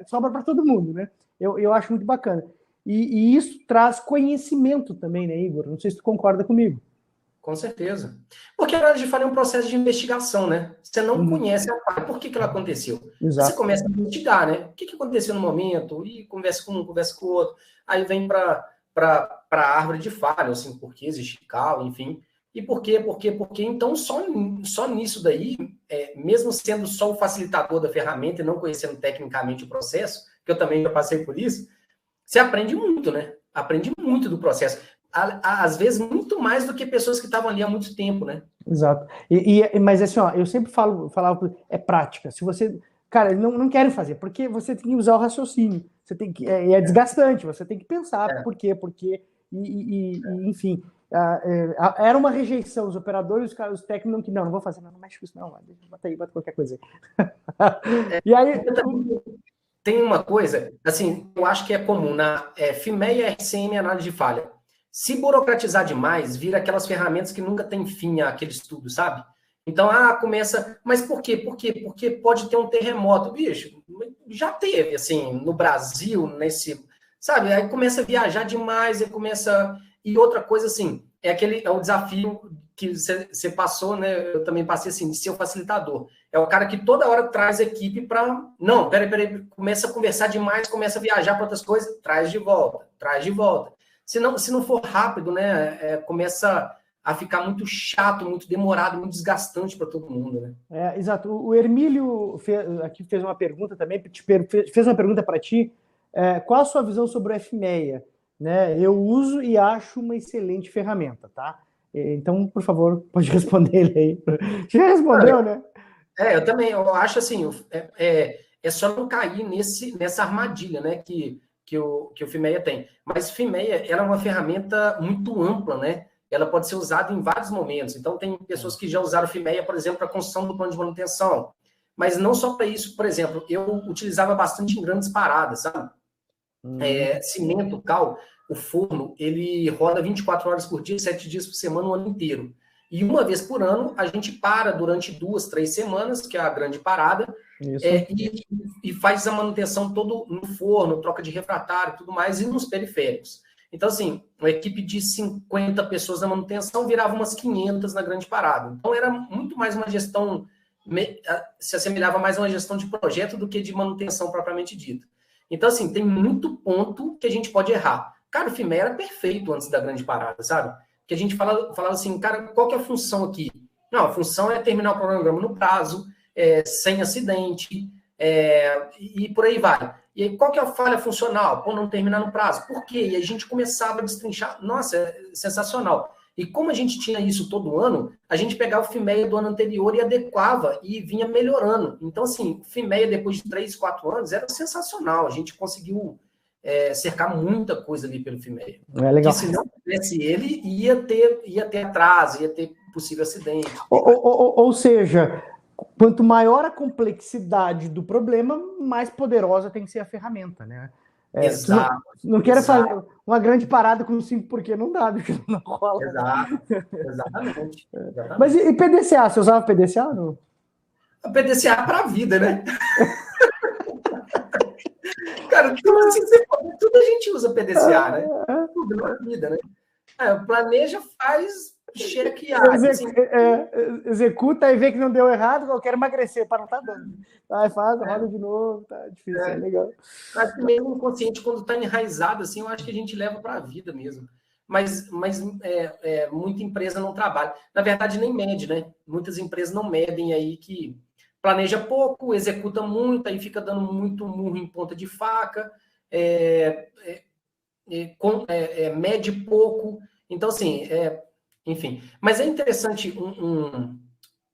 [SPEAKER 2] sobra para todo mundo, né? Eu acho muito bacana. E isso traz conhecimento também, né, Igor? Não sei se tu concorda comigo.
[SPEAKER 1] Com certeza. Porque a análise de falha é um processo de investigação, né? Você não conhece a falha, por que ela aconteceu?
[SPEAKER 2] Exato.
[SPEAKER 1] Você começa a investigar, né? O que aconteceu no momento? E conversa com um, conversa com o outro. Aí vem para a árvore de falha, assim, por que existe cal, enfim. E por quê? Então, só nisso daí, mesmo sendo só o facilitador da ferramenta e não conhecendo tecnicamente o processo, que eu também já passei por isso, você aprende muito, né? Aprende muito do processo. Às vezes, muito mais do que pessoas que estavam ali há muito tempo, né?
[SPEAKER 2] Exato. Mas assim, ó, eu sempre falava, é prática. Se você... Cara, não querem fazer, porque você tem que usar o raciocínio. Você tem que... É desgastante, você tem que pensar por quê, enfim... era uma rejeição, os operadores, os técnicos, não vou fazer, não mexe com isso, não, bota qualquer coisa aí. E aí...
[SPEAKER 1] Tem uma coisa, assim, eu acho que é comum na FMEA, RCM e análise de falha. Se burocratizar demais, vira aquelas ferramentas que nunca tem fim aquele estudo, sabe? Então, começa... Mas por quê? Porque pode ter um terremoto. Bicho, já teve, assim, no Brasil, sabe? Aí começa a viajar demais, E outra coisa, assim, é o desafio que você passou, né? Eu também passei, assim, de ser o facilitador. É o cara que toda hora traz equipe para... Não, peraí, começa a conversar demais, começa a viajar para outras coisas, traz de volta. Se não for rápido, né? Começa a ficar muito chato, muito demorado, muito desgastante para todo mundo, né?
[SPEAKER 2] Exato. O Hermílio aqui fez uma pergunta também, fez uma pergunta para ti. Qual a sua visão sobre o FMEA? Né? Eu uso e acho uma excelente ferramenta, tá? Então, por favor, pode responder ele aí. Já respondeu, né?
[SPEAKER 1] Eu também. Eu acho assim, é só não cair nessa armadilha, né? Que o FMEA tem. Mas FMEA, ela é uma ferramenta muito ampla, né? Ela pode ser usada em vários momentos. Então, tem pessoas que já usaram FMEA, por exemplo, para a construção do plano de manutenção. Mas não só para isso. Por exemplo, eu utilizava bastante em grandes paradas, sabe? Cimento, cal, o forno, ele roda 24 horas por dia, 7 dias por semana, o ano inteiro. E uma vez por ano, a gente para durante 2, 3 semanas, que é a grande parada, e faz a manutenção todo no forno, troca de refratário e tudo mais, e nos periféricos. Então, assim, uma equipe de 50 pessoas na manutenção virava umas 500 na grande parada. Então, era muito mais uma gestão, se assemelhava mais a uma gestão de projeto do que de manutenção propriamente dita. Então, assim, tem muito ponto que a gente pode errar. Cara, o FMEA era perfeito antes da grande parada, sabe? Que a gente falava assim, cara, qual que é a função aqui? Não, a função é terminar o cronograma no prazo, sem acidente, e por aí vai. E aí, qual que é a falha funcional? Pô, não terminar no prazo. Por quê? E a gente começava a destrinchar. Nossa, é sensacional. E como a gente tinha isso todo ano, a gente pegava o FMEA do ano anterior e adequava e vinha melhorando. Então, assim, o FMEA, depois de 3, 4 anos, era sensacional. A gente conseguiu cercar muita coisa ali pelo FMEA.
[SPEAKER 2] Legal.
[SPEAKER 1] Porque se não tivesse ele, ia ter atraso, ia ter possível acidente.
[SPEAKER 2] Ou seja, quanto maior a complexidade do problema, mais poderosa tem que ser a ferramenta, né?
[SPEAKER 1] Exato.
[SPEAKER 2] Não quero fazer uma grande parada com 5 porquê, não dá, porque não rola.
[SPEAKER 1] Exatamente.
[SPEAKER 2] Mas e PDCA? Você usava PDCA ou não?
[SPEAKER 1] A PDCA para a vida, né? Cara, tudo a gente usa PDCA, né? Tudo na vida, né? Planeja, faz, cheque,
[SPEAKER 2] executa e vê que não deu errado, eu quero emagrecer, para não estar dando. Aí faz, roda de novo, tá difícil, é legal.
[SPEAKER 1] Mas mesmo o inconsciente, quando está enraizado, assim, eu acho que a gente leva para a vida mesmo. Mas muita empresa não trabalha. Na verdade, nem mede, né? Muitas empresas não medem aí que planeja pouco, executa muito, aí fica dando muito murro em ponta de faca, mede pouco. Então, assim, enfim. Mas é interessante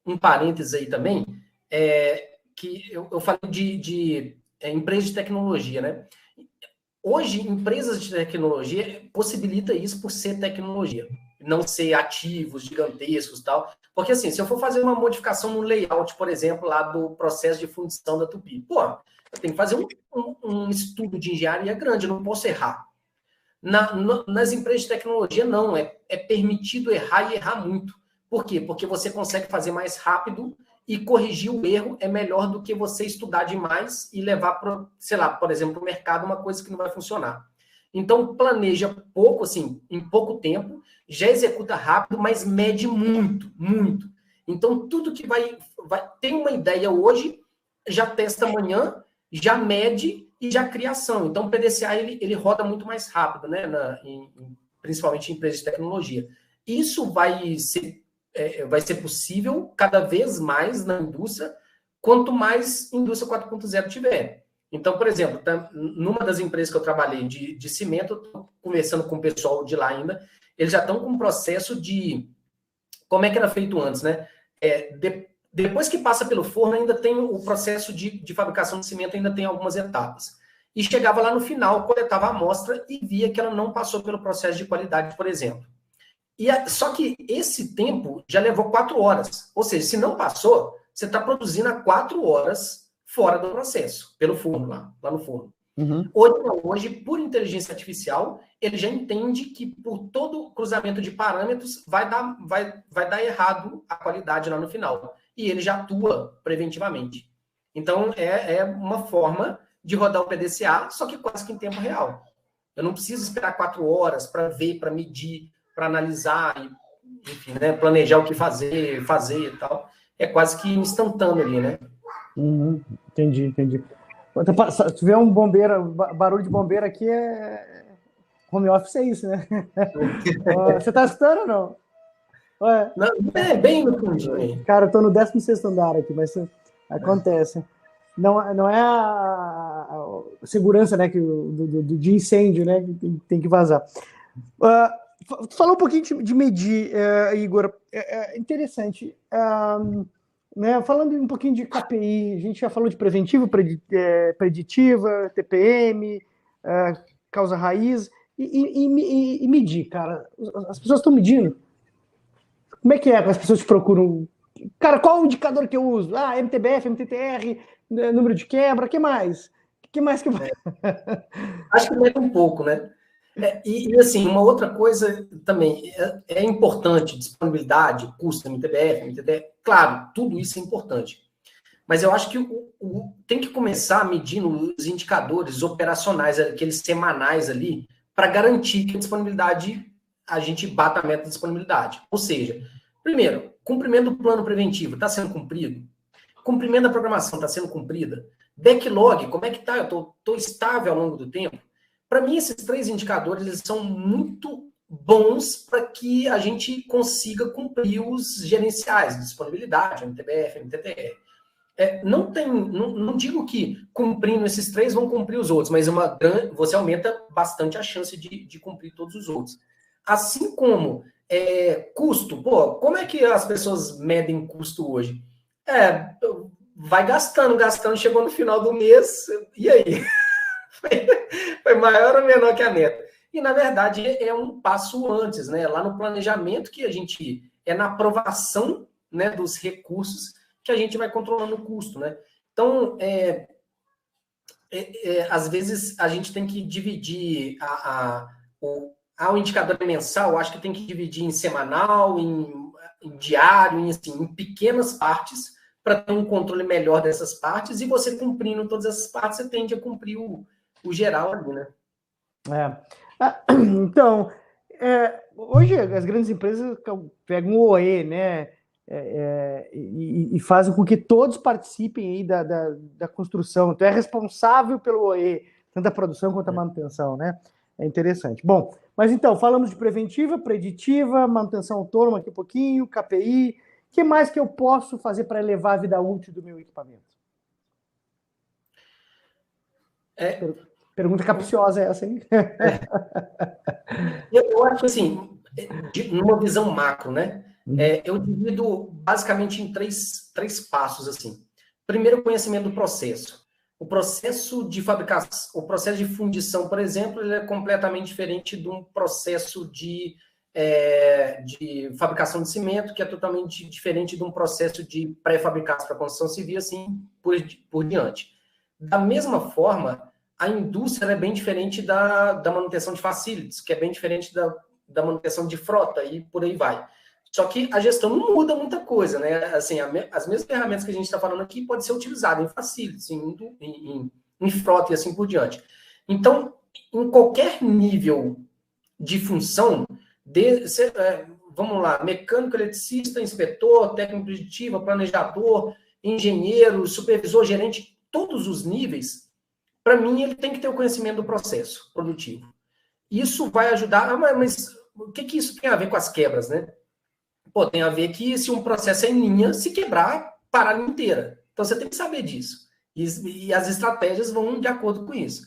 [SPEAKER 1] um parênteses aí também, que eu falei de empresas de tecnologia, né? Hoje, empresas de tecnologia possibilita isso por ser tecnologia, não ser ativos, gigantescos e tal. Porque, assim, se eu for fazer uma modificação no layout, por exemplo, lá do processo de fundição da Tupi, eu tenho que fazer um estudo de engenharia grande, eu não posso errar. Nas empresas de tecnologia, não. É permitido errar e errar muito. Por quê? Porque você consegue fazer mais rápido e corrigir o erro é melhor do que você estudar demais e levar para, sei lá, por exemplo, para o mercado uma coisa que não vai funcionar. Então, planeja pouco, assim, em pouco tempo, já executa rápido, mas mede muito, muito. Então, tudo que vai ter uma ideia hoje, já testa amanhã, já mede e já cria ação. Então, o PDCA, ele roda muito mais rápido, né? Principalmente em empresas de tecnologia. Isso vai ser possível cada vez mais na indústria, quanto mais indústria 4.0 tiver. Então, por exemplo, numa das empresas que eu trabalhei de cimento, eu estou conversando com o pessoal de lá ainda, eles já estão com um processo de... Como é que era feito antes, né? Depois que passa pelo forno, ainda tem o processo de fabricação de cimento, ainda tem algumas etapas. E chegava lá no final, coletava a amostra e via que ela não passou pelo processo de qualidade, por exemplo. Só que esse tempo já levou 4 horas. Ou seja, se não passou, você está produzindo há 4 horas fora do processo, pelo forno, lá no forno.
[SPEAKER 2] Uhum.
[SPEAKER 1] Hoje, por inteligência artificial, ele já entende que por todo cruzamento de parâmetros vai dar errado a qualidade lá no final. E ele já atua preventivamente. Então, é uma forma de rodar o PDCA, só que quase que em tempo real. Eu não preciso esperar 4 horas para ver, para medir, para analisar, enfim, né, planejar o que fazer e tal. É quase que instantâneo ali, né?
[SPEAKER 2] Uhum. Entendi. Se tiver um bombeiro, barulho de bombeiro aqui, home office é isso, né? Você tá escutando ou não? Ué?
[SPEAKER 1] Não, bem no fundinho.
[SPEAKER 2] Cara, eu tô no 16º andar aqui, mas acontece. Não é a segurança, né, de incêndio, né, que tem que vazar. Falou um pouquinho de medir, Igor. Interessante. Né, falando um pouquinho de KPI, a gente já falou de preventivo, preditiva, TPM, causa raiz, e medir, cara. As pessoas estão medindo. Como é que as pessoas te procuram? Cara, qual o indicador que eu uso? MTBF, MTTR, número de quebra, o que mais?
[SPEAKER 1] Acho que mede um pouco, né? Assim, uma outra coisa também é importante, disponibilidade, custo, MTBF, MTTR, claro, tudo isso é importante. Mas eu acho que tem que começar medindo os indicadores operacionais, aqueles semanais ali, para garantir que a disponibilidade, a gente bata a meta de disponibilidade. Ou seja, primeiro, cumprimento do plano preventivo está sendo cumprido? Cumprimento da programação está sendo cumprida? Backlog, como é que está? Eu estou estável ao longo do tempo? Para mim, esses 3 indicadores eles são muito bons para que a gente consiga cumprir os gerenciais, disponibilidade, MTBF, MTTR. Não digo que cumprindo esses 3 vão cumprir os outros, mas você aumenta bastante a chance de cumprir todos os outros. Assim como custo, como é que as pessoas medem custo hoje? Vai gastando, chegou no final do mês, e aí? Foi maior ou menor que a meta? E, na verdade, é um passo antes, né? Lá no planejamento que a gente... na aprovação, né, dos recursos que a gente vai controlando o custo, né? Então, às vezes, a gente tem que dividir o indicador mensal, acho que tem que dividir em semanal, em diário, em pequenas partes, para ter um controle melhor dessas partes, e você cumprindo todas essas partes, você tende a cumprir o geral ali, né?
[SPEAKER 2] Então, hoje as grandes empresas pegam o OE, né? E fazem com que todos participem aí da construção. Então, é responsável pelo OE, tanto a produção quanto a manutenção, né? É interessante. Bom, mas então, falamos de preventiva, preditiva, manutenção autônoma aqui um pouquinho, KPI. O que mais que eu posso fazer para elevar a vida útil do meu equipamento? Pergunta capciosa essa, hein?
[SPEAKER 1] Eu acho assim, numa visão macro, né? Eu divido basicamente em três passos, assim. Primeiro, o conhecimento do processo. O processo de fabricação, o processo de fundição, por exemplo, ele é completamente diferente de um processo de fabricação de cimento, que é totalmente diferente de um processo de pré-fabricação para construção civil, assim por diante. Da mesma forma, a indústria é bem diferente da manutenção de facilities, que é bem diferente da manutenção de frota, e por aí vai. Só que a gestão não muda muita coisa, né? Assim, as mesmas ferramentas que a gente está falando aqui podem ser utilizadas em facilities, em frota e assim por diante. Então, em qualquer nível de função, vamos lá, mecânico, eletricista, inspetor, técnico preditivo, planejador, engenheiro, supervisor, gerente, todos os níveis, para mim, ele tem que ter o conhecimento do processo produtivo. Isso vai ajudar... mas o que isso tem a ver com as quebras, né? Tem a ver que se um processo é em linha, se quebrar, para a linha inteira. Então, você tem que saber disso. E as estratégias vão de acordo com isso.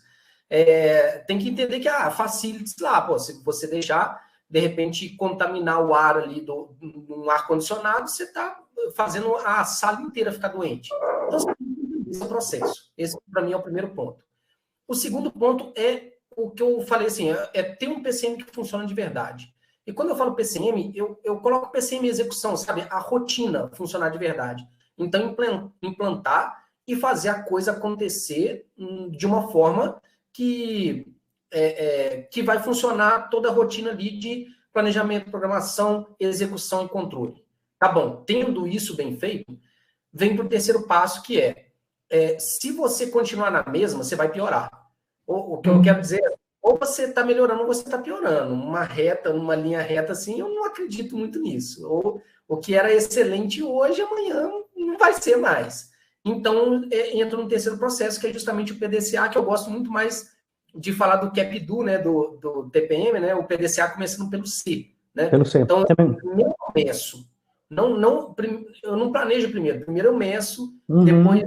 [SPEAKER 1] Tem que entender que facilities lá, se você deixar, de repente, contaminar o ar ali do ar-condicionado, você está fazendo a sala inteira ficar doente. Então, você tem que entender esse processo. Esse, para mim, é o primeiro ponto. O segundo ponto é o que eu falei assim, é ter um PCM que funciona de verdade. E quando eu falo PCM, eu coloco PCM em execução, sabe? A rotina funcionar de verdade. Então, implantar e fazer a coisa acontecer de uma forma que vai funcionar toda a rotina ali de planejamento, programação, execução e controle. Tá bom, tendo isso bem feito, vem para o terceiro passo, que se você continuar na mesma, você vai piorar. O que eu quero dizer é, ou você está melhorando ou você está piorando. Numa linha reta assim, eu não acredito muito nisso. Ou o que era excelente hoje, amanhã não vai ser mais. Então, entra no terceiro processo, que é justamente o PDCA, que eu gosto muito mais de falar do CAPDU, né, do TPM, né, o PDCA começando pelo C. Né?
[SPEAKER 2] Pelo C.
[SPEAKER 1] Então, eu meço. Eu não planejo primeiro. Primeiro eu meço, depois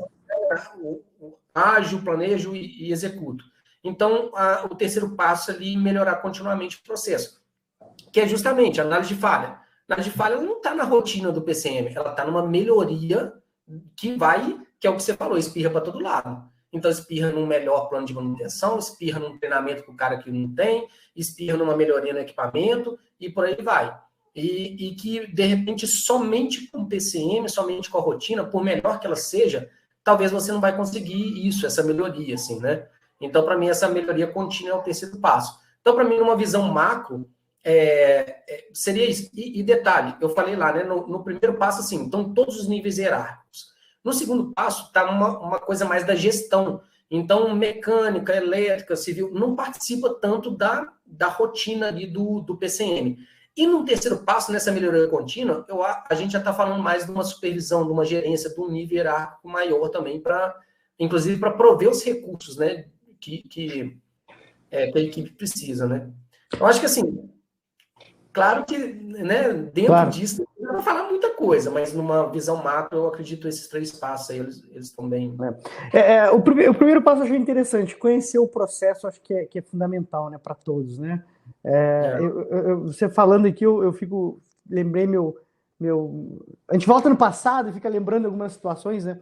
[SPEAKER 1] ágil, planejo e executo. Então, o terceiro passo ali, melhorar continuamente o processo, que é justamente a análise de falha. A análise de falha não está na rotina do PCM, ela está numa melhoria que é o que você falou, espirra para todo lado. Então, espirra num melhor plano de manutenção, espirra num treinamento para o cara que não tem, espirra numa melhoria no equipamento, e por aí vai. E que, de repente, somente com o PCM, somente com a rotina, por melhor que ela seja, talvez você não vai conseguir isso, essa melhoria, assim, né? Então, para mim, essa melhoria contínua é o terceiro passo. Então, para mim, numa visão macro, seria isso. E detalhe, eu falei lá, né? No primeiro passo, assim, então, todos os níveis hierárquicos. No segundo passo, está uma coisa mais da gestão. Então, mecânica, elétrica, civil, não participa tanto da rotina ali do PCM. E no terceiro passo, nessa melhoria contínua, a gente já está falando mais de uma supervisão, de uma gerência, de um nível hierárquico maior também, inclusive para prover os recursos, né, que a equipe precisa, né? Eu acho que, assim, claro que, né, dentro disso, não vou falar muita coisa, mas numa visão macro, eu acredito esses três passos aí, eles estão bem...
[SPEAKER 2] O primeiro passo eu achei interessante, conhecer o processo, acho que é fundamental, né, para todos, né? Você falando aqui, eu lembrei a gente volta no passado e fica lembrando algumas situações, né?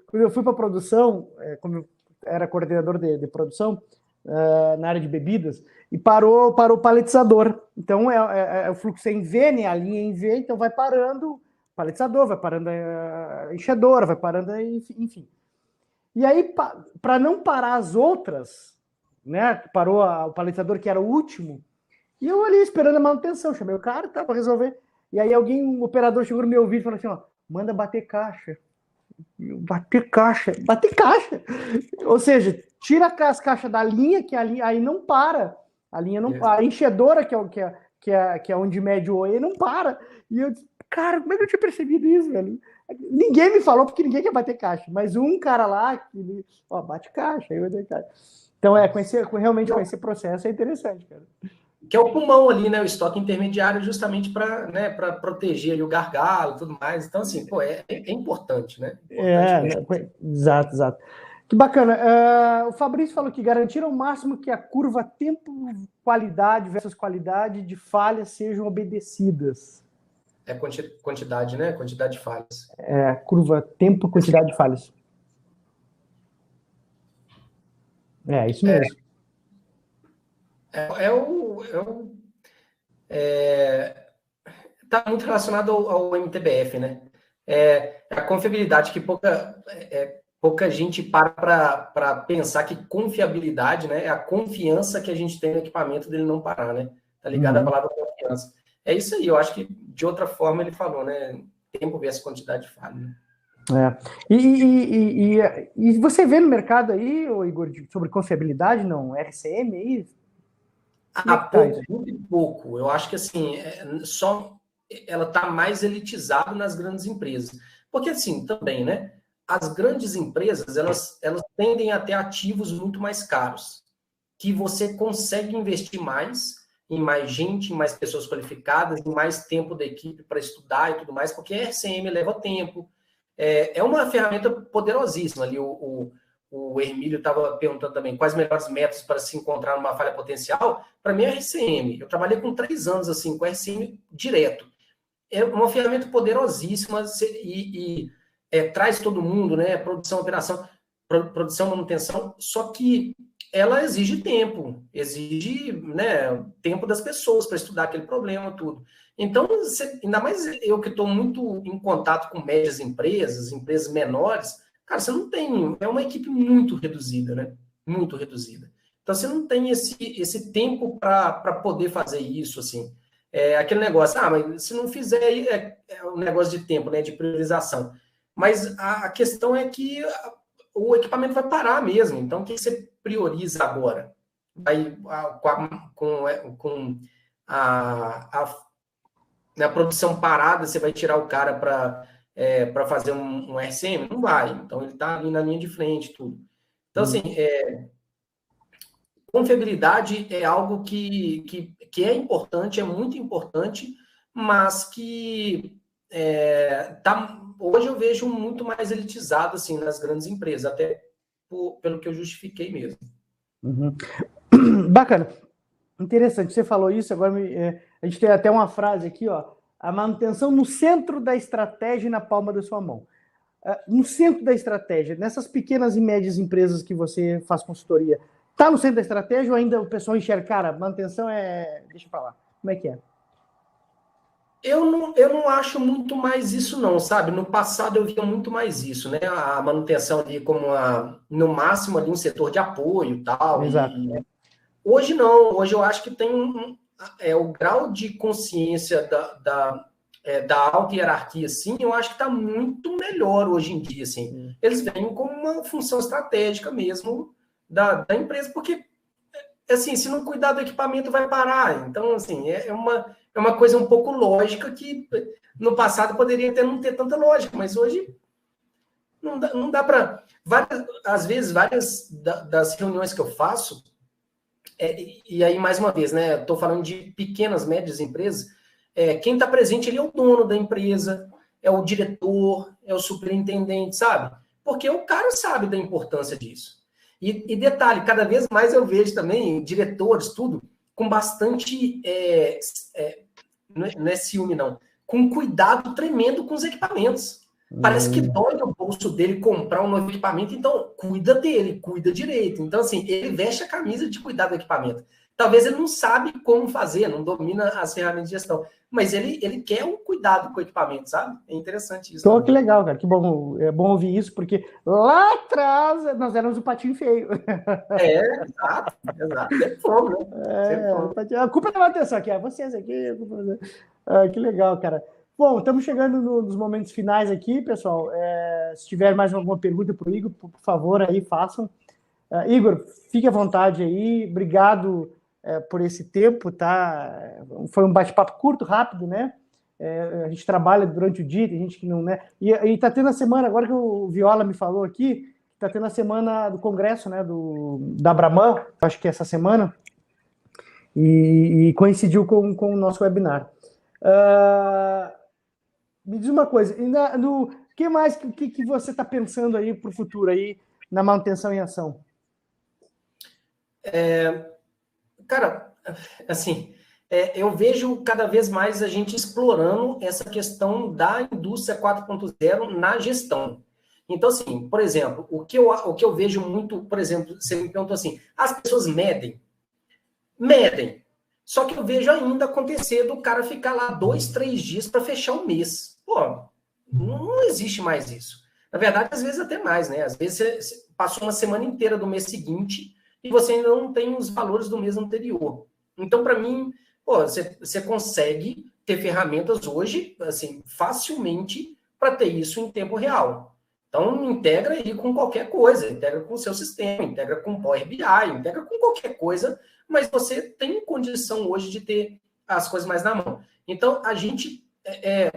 [SPEAKER 2] Quando eu fui para a produção, como eu era coordenador de produção na área de bebidas, e parou o paletizador. Então, o fluxo é em V, né? A linha é em V, então vai parando, paletizador, vai parando a enchedora, vai parando, enfim. E aí, para não parar as outras, né? Parou o paletizador, que era o último, e eu ali esperando a manutenção, chamei o cara, tá, para resolver. E aí um operador chegou no meu ouvido e falou assim, ó, manda bater caixa. Bater caixa. Ou seja, tira as caixas da linha, que a linha aí não para. A linha não para. A enchedora, que é onde mede o OE, não para. E eu disse, cara, como é que eu tinha percebido isso, velho? Ninguém me falou, porque ninguém quer bater caixa. Mas um cara lá, que bate caixa, aí eu bater caixa. Então, realmente conhecer processo é interessante, cara.
[SPEAKER 1] Que é o pulmão ali, né? O estoque intermediário, justamente para, né, para proteger ali o gargalo e tudo mais. Então, assim, pô, é importante, né?
[SPEAKER 2] Exato. Que bacana. O Fabrício falou que garantir ao máximo que a curva tempo-qualidade versus qualidade de falhas sejam obedecidas.
[SPEAKER 1] É quantidade, né? Quantidade de falhas.
[SPEAKER 2] Curva tempo, quantidade de falhas. É isso mesmo.
[SPEAKER 1] Está muito relacionado ao MTBF, né? A confiabilidade que pouca gente para pensar que confiabilidade, né, é a confiança que a gente tem no equipamento dele não parar, né? Tá ligado à palavra confiança. É isso aí, eu acho que de outra forma ele falou, né? Tempo versus quantidade de falha. Né?
[SPEAKER 2] E você vê no mercado aí, Igor, sobre confiabilidade, não? RCM aí?
[SPEAKER 1] Muito pouco. Eu acho que assim, ela está mais elitizada nas grandes empresas. Porque assim, também, né? As grandes empresas, elas tendem a ter ativos muito mais caros, que você consegue investir mais em mais gente, em mais pessoas qualificadas, em mais tempo da equipe para estudar e tudo mais, porque a RCM leva tempo. É uma ferramenta poderosíssima ali. O Hermílio estava perguntando também quais melhores métodos para se encontrar numa falha potencial. Para mim, é a RCM. Eu trabalhei com 3 anos assim, com a RCM direto. É uma ferramenta poderosíssima e traz todo mundo, né? Produção, operação, produção, manutenção, só que ela exige tempo, né, tempo das pessoas para estudar aquele problema, tudo. Então, ainda mais eu que estou muito em contato com médias empresas menores, cara, você não tem, é uma equipe muito reduzida, né? Muito reduzida. Então, você não tem esse tempo para poder fazer isso, assim. Aquele negócio, mas se não fizer, é um negócio de tempo, né? De priorização. Mas a questão é que o equipamento vai parar mesmo. Então, o que você prioriza agora? Com a produção parada, você vai tirar o cara para fazer um RCM? Não vai. Então, ele está ali na linha de frente, tudo. Então, assim, confiabilidade é algo que é importante, é muito importante, mas que hoje eu vejo muito mais elitizado assim, nas grandes empresas, até pelo que eu justifiquei mesmo.
[SPEAKER 2] Bacana. Interessante, você falou isso, agora a gente tem até uma frase aqui, ó, a manutenção no centro da estratégia e na palma da sua mão. No centro da estratégia, nessas pequenas e médias empresas que você faz consultoria, está no centro da estratégia ou ainda o pessoal enxerga, cara, manutenção deixa pra lá, como é que é?
[SPEAKER 1] Eu não acho muito mais isso não, sabe? No passado eu via muito mais isso, né? A manutenção ali como no máximo ali um setor de apoio e tal.
[SPEAKER 2] Exato.
[SPEAKER 1] Hoje não, hoje eu acho que tem o grau de consciência da alta hierarquia, assim, eu acho que está muito melhor hoje em dia, assim. Eles veem como uma função estratégica mesmo da empresa, porque, assim, se não cuidar do equipamento vai parar. Então, assim, é uma coisa um pouco lógica que no passado poderia até não ter tanta lógica, mas hoje não dá para... Às vezes, várias das reuniões que eu faço, e aí, mais uma vez, né, estou falando de pequenas, médias empresas, quem está presente ele é o dono da empresa, é o diretor, é o superintendente, sabe? Porque o cara sabe da importância disso. E detalhe, cada vez mais eu vejo também diretores, tudo, com bastante, não é ciúme não, com cuidado tremendo com os equipamentos. Parece que dói no bolso dele comprar um novo equipamento, então cuida dele, cuida direito. Então, assim, ele veste a camisa de cuidar do equipamento. Talvez ele não sabe como fazer, não domina as ferramentas de gestão, mas ele quer um cuidado com o equipamento, sabe? É interessante isso.
[SPEAKER 2] Então, que legal, cara, que bom, é bom ouvir isso, porque lá atrás nós éramos o patinho feio.
[SPEAKER 1] Exato. Sempre fomos, né? Sempre fomos.
[SPEAKER 2] A culpa é da manutenção aqui, vocês aqui. Que legal, cara. Bom, estamos chegando nos momentos finais aqui, pessoal. Se tiver mais alguma pergunta para o Igor, por favor, aí façam. Igor, fique à vontade aí. Obrigado por esse tempo, tá? Foi um bate-papo curto, rápido, né? A gente trabalha durante o dia, tem gente que não, né? E tá tendo a semana, agora que o Viola me falou aqui, tá tendo a semana do congresso, né? Da Brahman, acho que é essa semana, e coincidiu com o nosso webinar. Me diz uma coisa, o que mais que você está pensando aí para o futuro aí na manutenção em ação?
[SPEAKER 1] Cara, assim, eu vejo cada vez mais a gente explorando essa questão da indústria 4.0 na gestão. Então, assim, por exemplo, o que eu vejo muito, por exemplo, você me perguntou assim, as pessoas medem. Só que eu vejo ainda acontecer do cara ficar lá 2, 3 dias para fechar um mês. Pô, não existe mais isso. Na verdade, às vezes até mais, né? Às vezes você passou uma semana inteira do mês seguinte e você ainda não tem os valores do mês anterior. Então, para mim, você consegue ter ferramentas hoje, assim, facilmente para ter isso em tempo real. Então, integra aí com qualquer coisa, integra com o seu sistema, integra com o Power BI, integra com qualquer coisa, mas você tem condição hoje de ter as coisas mais na mão. Então, a gente,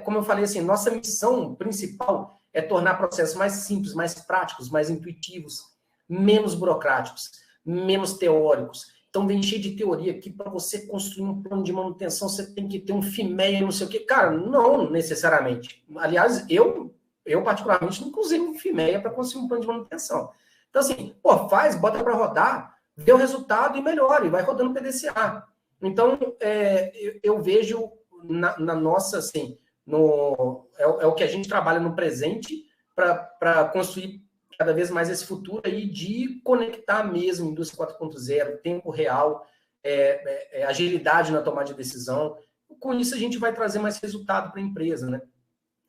[SPEAKER 1] como eu falei assim, nossa missão principal é tornar processos mais simples, mais práticos, mais intuitivos, menos burocráticos, menos teóricos. Então, vem cheio de teoria aqui, para você construir um plano de manutenção, você tem que ter um FIMEA, não sei o quê. Cara, não necessariamente. Aliás, eu particularmente, nunca usei um FIMEA para construir um plano de manutenção. Então, assim, bota para rodar, vê o resultado e melhora, e vai rodando PDCA. Então, eu vejo na nossa, assim, é o que a gente trabalha no presente para construir cada vez mais esse futuro aí de conectar mesmo indústria 4.0, tempo real, agilidade na tomada de decisão. Com isso, a gente vai trazer mais resultado para a empresa, né?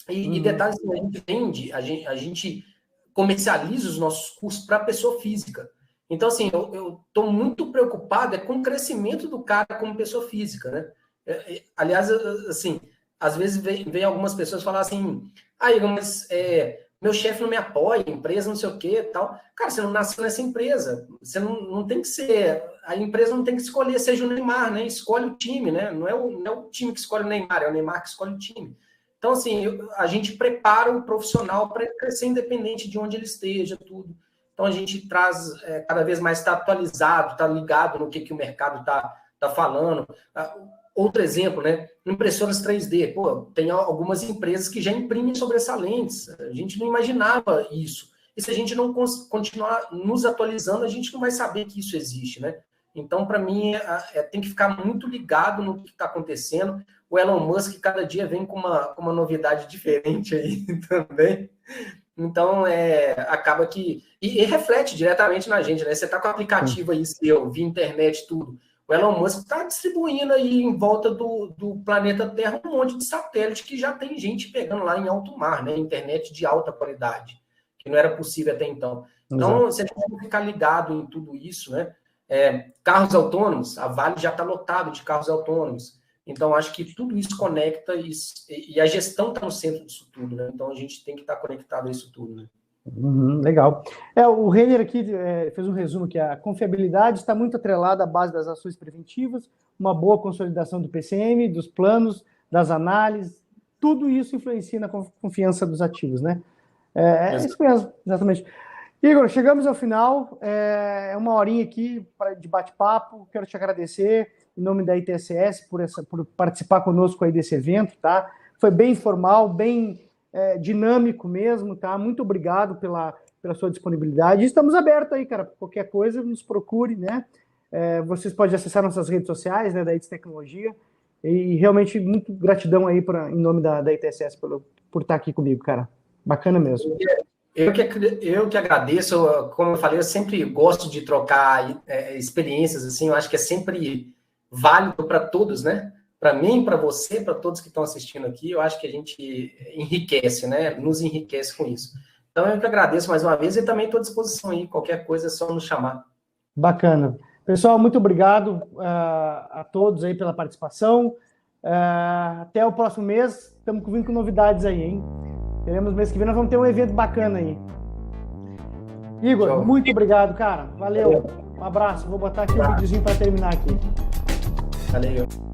[SPEAKER 1] E detalhes, a gente vende, a gente comercializa os nossos cursos para a pessoa física. Então, assim, eu estou muito preocupado com o crescimento do cara como pessoa física, né? Aliás, assim, às vezes vem algumas pessoas falar assim, Igor, mas meu chefe não me apoia, empresa não sei o quê, tal. Cara, você não nasceu nessa empresa, você não tem que ser, a empresa não tem que escolher, seja o Neymar, né? Escolhe o time, né? Não é o time que escolhe o Neymar, é o Neymar que escolhe o time. Então, assim, a gente prepara o profissional para crescer independente de onde ele esteja, tudo. Então, a gente traz, cada vez mais está atualizado, está ligado no que o mercado está falando. Outro exemplo, né? Impressoras 3D. Tem algumas empresas que já imprimem sobressalentes. A gente não imaginava isso. E se a gente não continuar nos atualizando, a gente não vai saber que isso existe, né? Então, para mim, tem que ficar muito ligado no que está acontecendo. O Elon Musk cada dia vem com uma novidade diferente aí também. Então, acaba que... E reflete diretamente na gente, né? Você está com o aplicativo aí seu, via internet, tudo. O Elon Musk está distribuindo aí em volta do planeta Terra um monte de satélite que já tem gente pegando lá em alto mar, né? Internet de alta qualidade, que não era possível até então. Então, você tem que ficar ligado em tudo isso, né? Carros autônomos, a Vale já está lotado de carros autônomos. Então, acho que tudo isso conecta e a gestão está no centro disso tudo, né? Então, a gente tem que estar conectado a isso tudo, né?
[SPEAKER 2] Legal. O Renner aqui fez um resumo que a confiabilidade está muito atrelada à base das ações preventivas, uma boa consolidação do PCM, dos planos, das análises, tudo isso influencia na confiança dos ativos, né? Isso mesmo, exatamente. Igor, chegamos ao final, uma horinha aqui de bate-papo, quero te agradecer em nome da ITSS por participar conosco aí desse evento, tá? Foi bem informal, bem dinâmico mesmo, tá? Muito obrigado pela sua disponibilidade. Estamos abertos aí, cara, qualquer coisa, nos procure, né? Vocês podem acessar nossas redes sociais, né, da ITS Tecnologia, e realmente muito gratidão aí em nome da ITSS por estar aqui comigo, cara. Bacana mesmo.
[SPEAKER 1] Eu que agradeço, como eu falei, eu sempre gosto de trocar experiências, assim, eu acho que é sempre válido para todos, né? Para mim, para você, para todos que estão assistindo aqui, eu acho que a gente enriquece, né? Nos enriquece com isso. Então, eu que agradeço mais uma vez e também estou à disposição aí, qualquer coisa é só nos chamar.
[SPEAKER 2] Bacana. Pessoal, muito obrigado a todos aí pela participação. Até o próximo mês, estamos vindo com novidades aí, hein? Teremos mês que vem, nós vamos ter um evento bacana aí. Igor, Tchau. Muito obrigado, cara. Valeu. Um abraço. Vou botar aqui um videozinho para terminar aqui.
[SPEAKER 1] Valeu.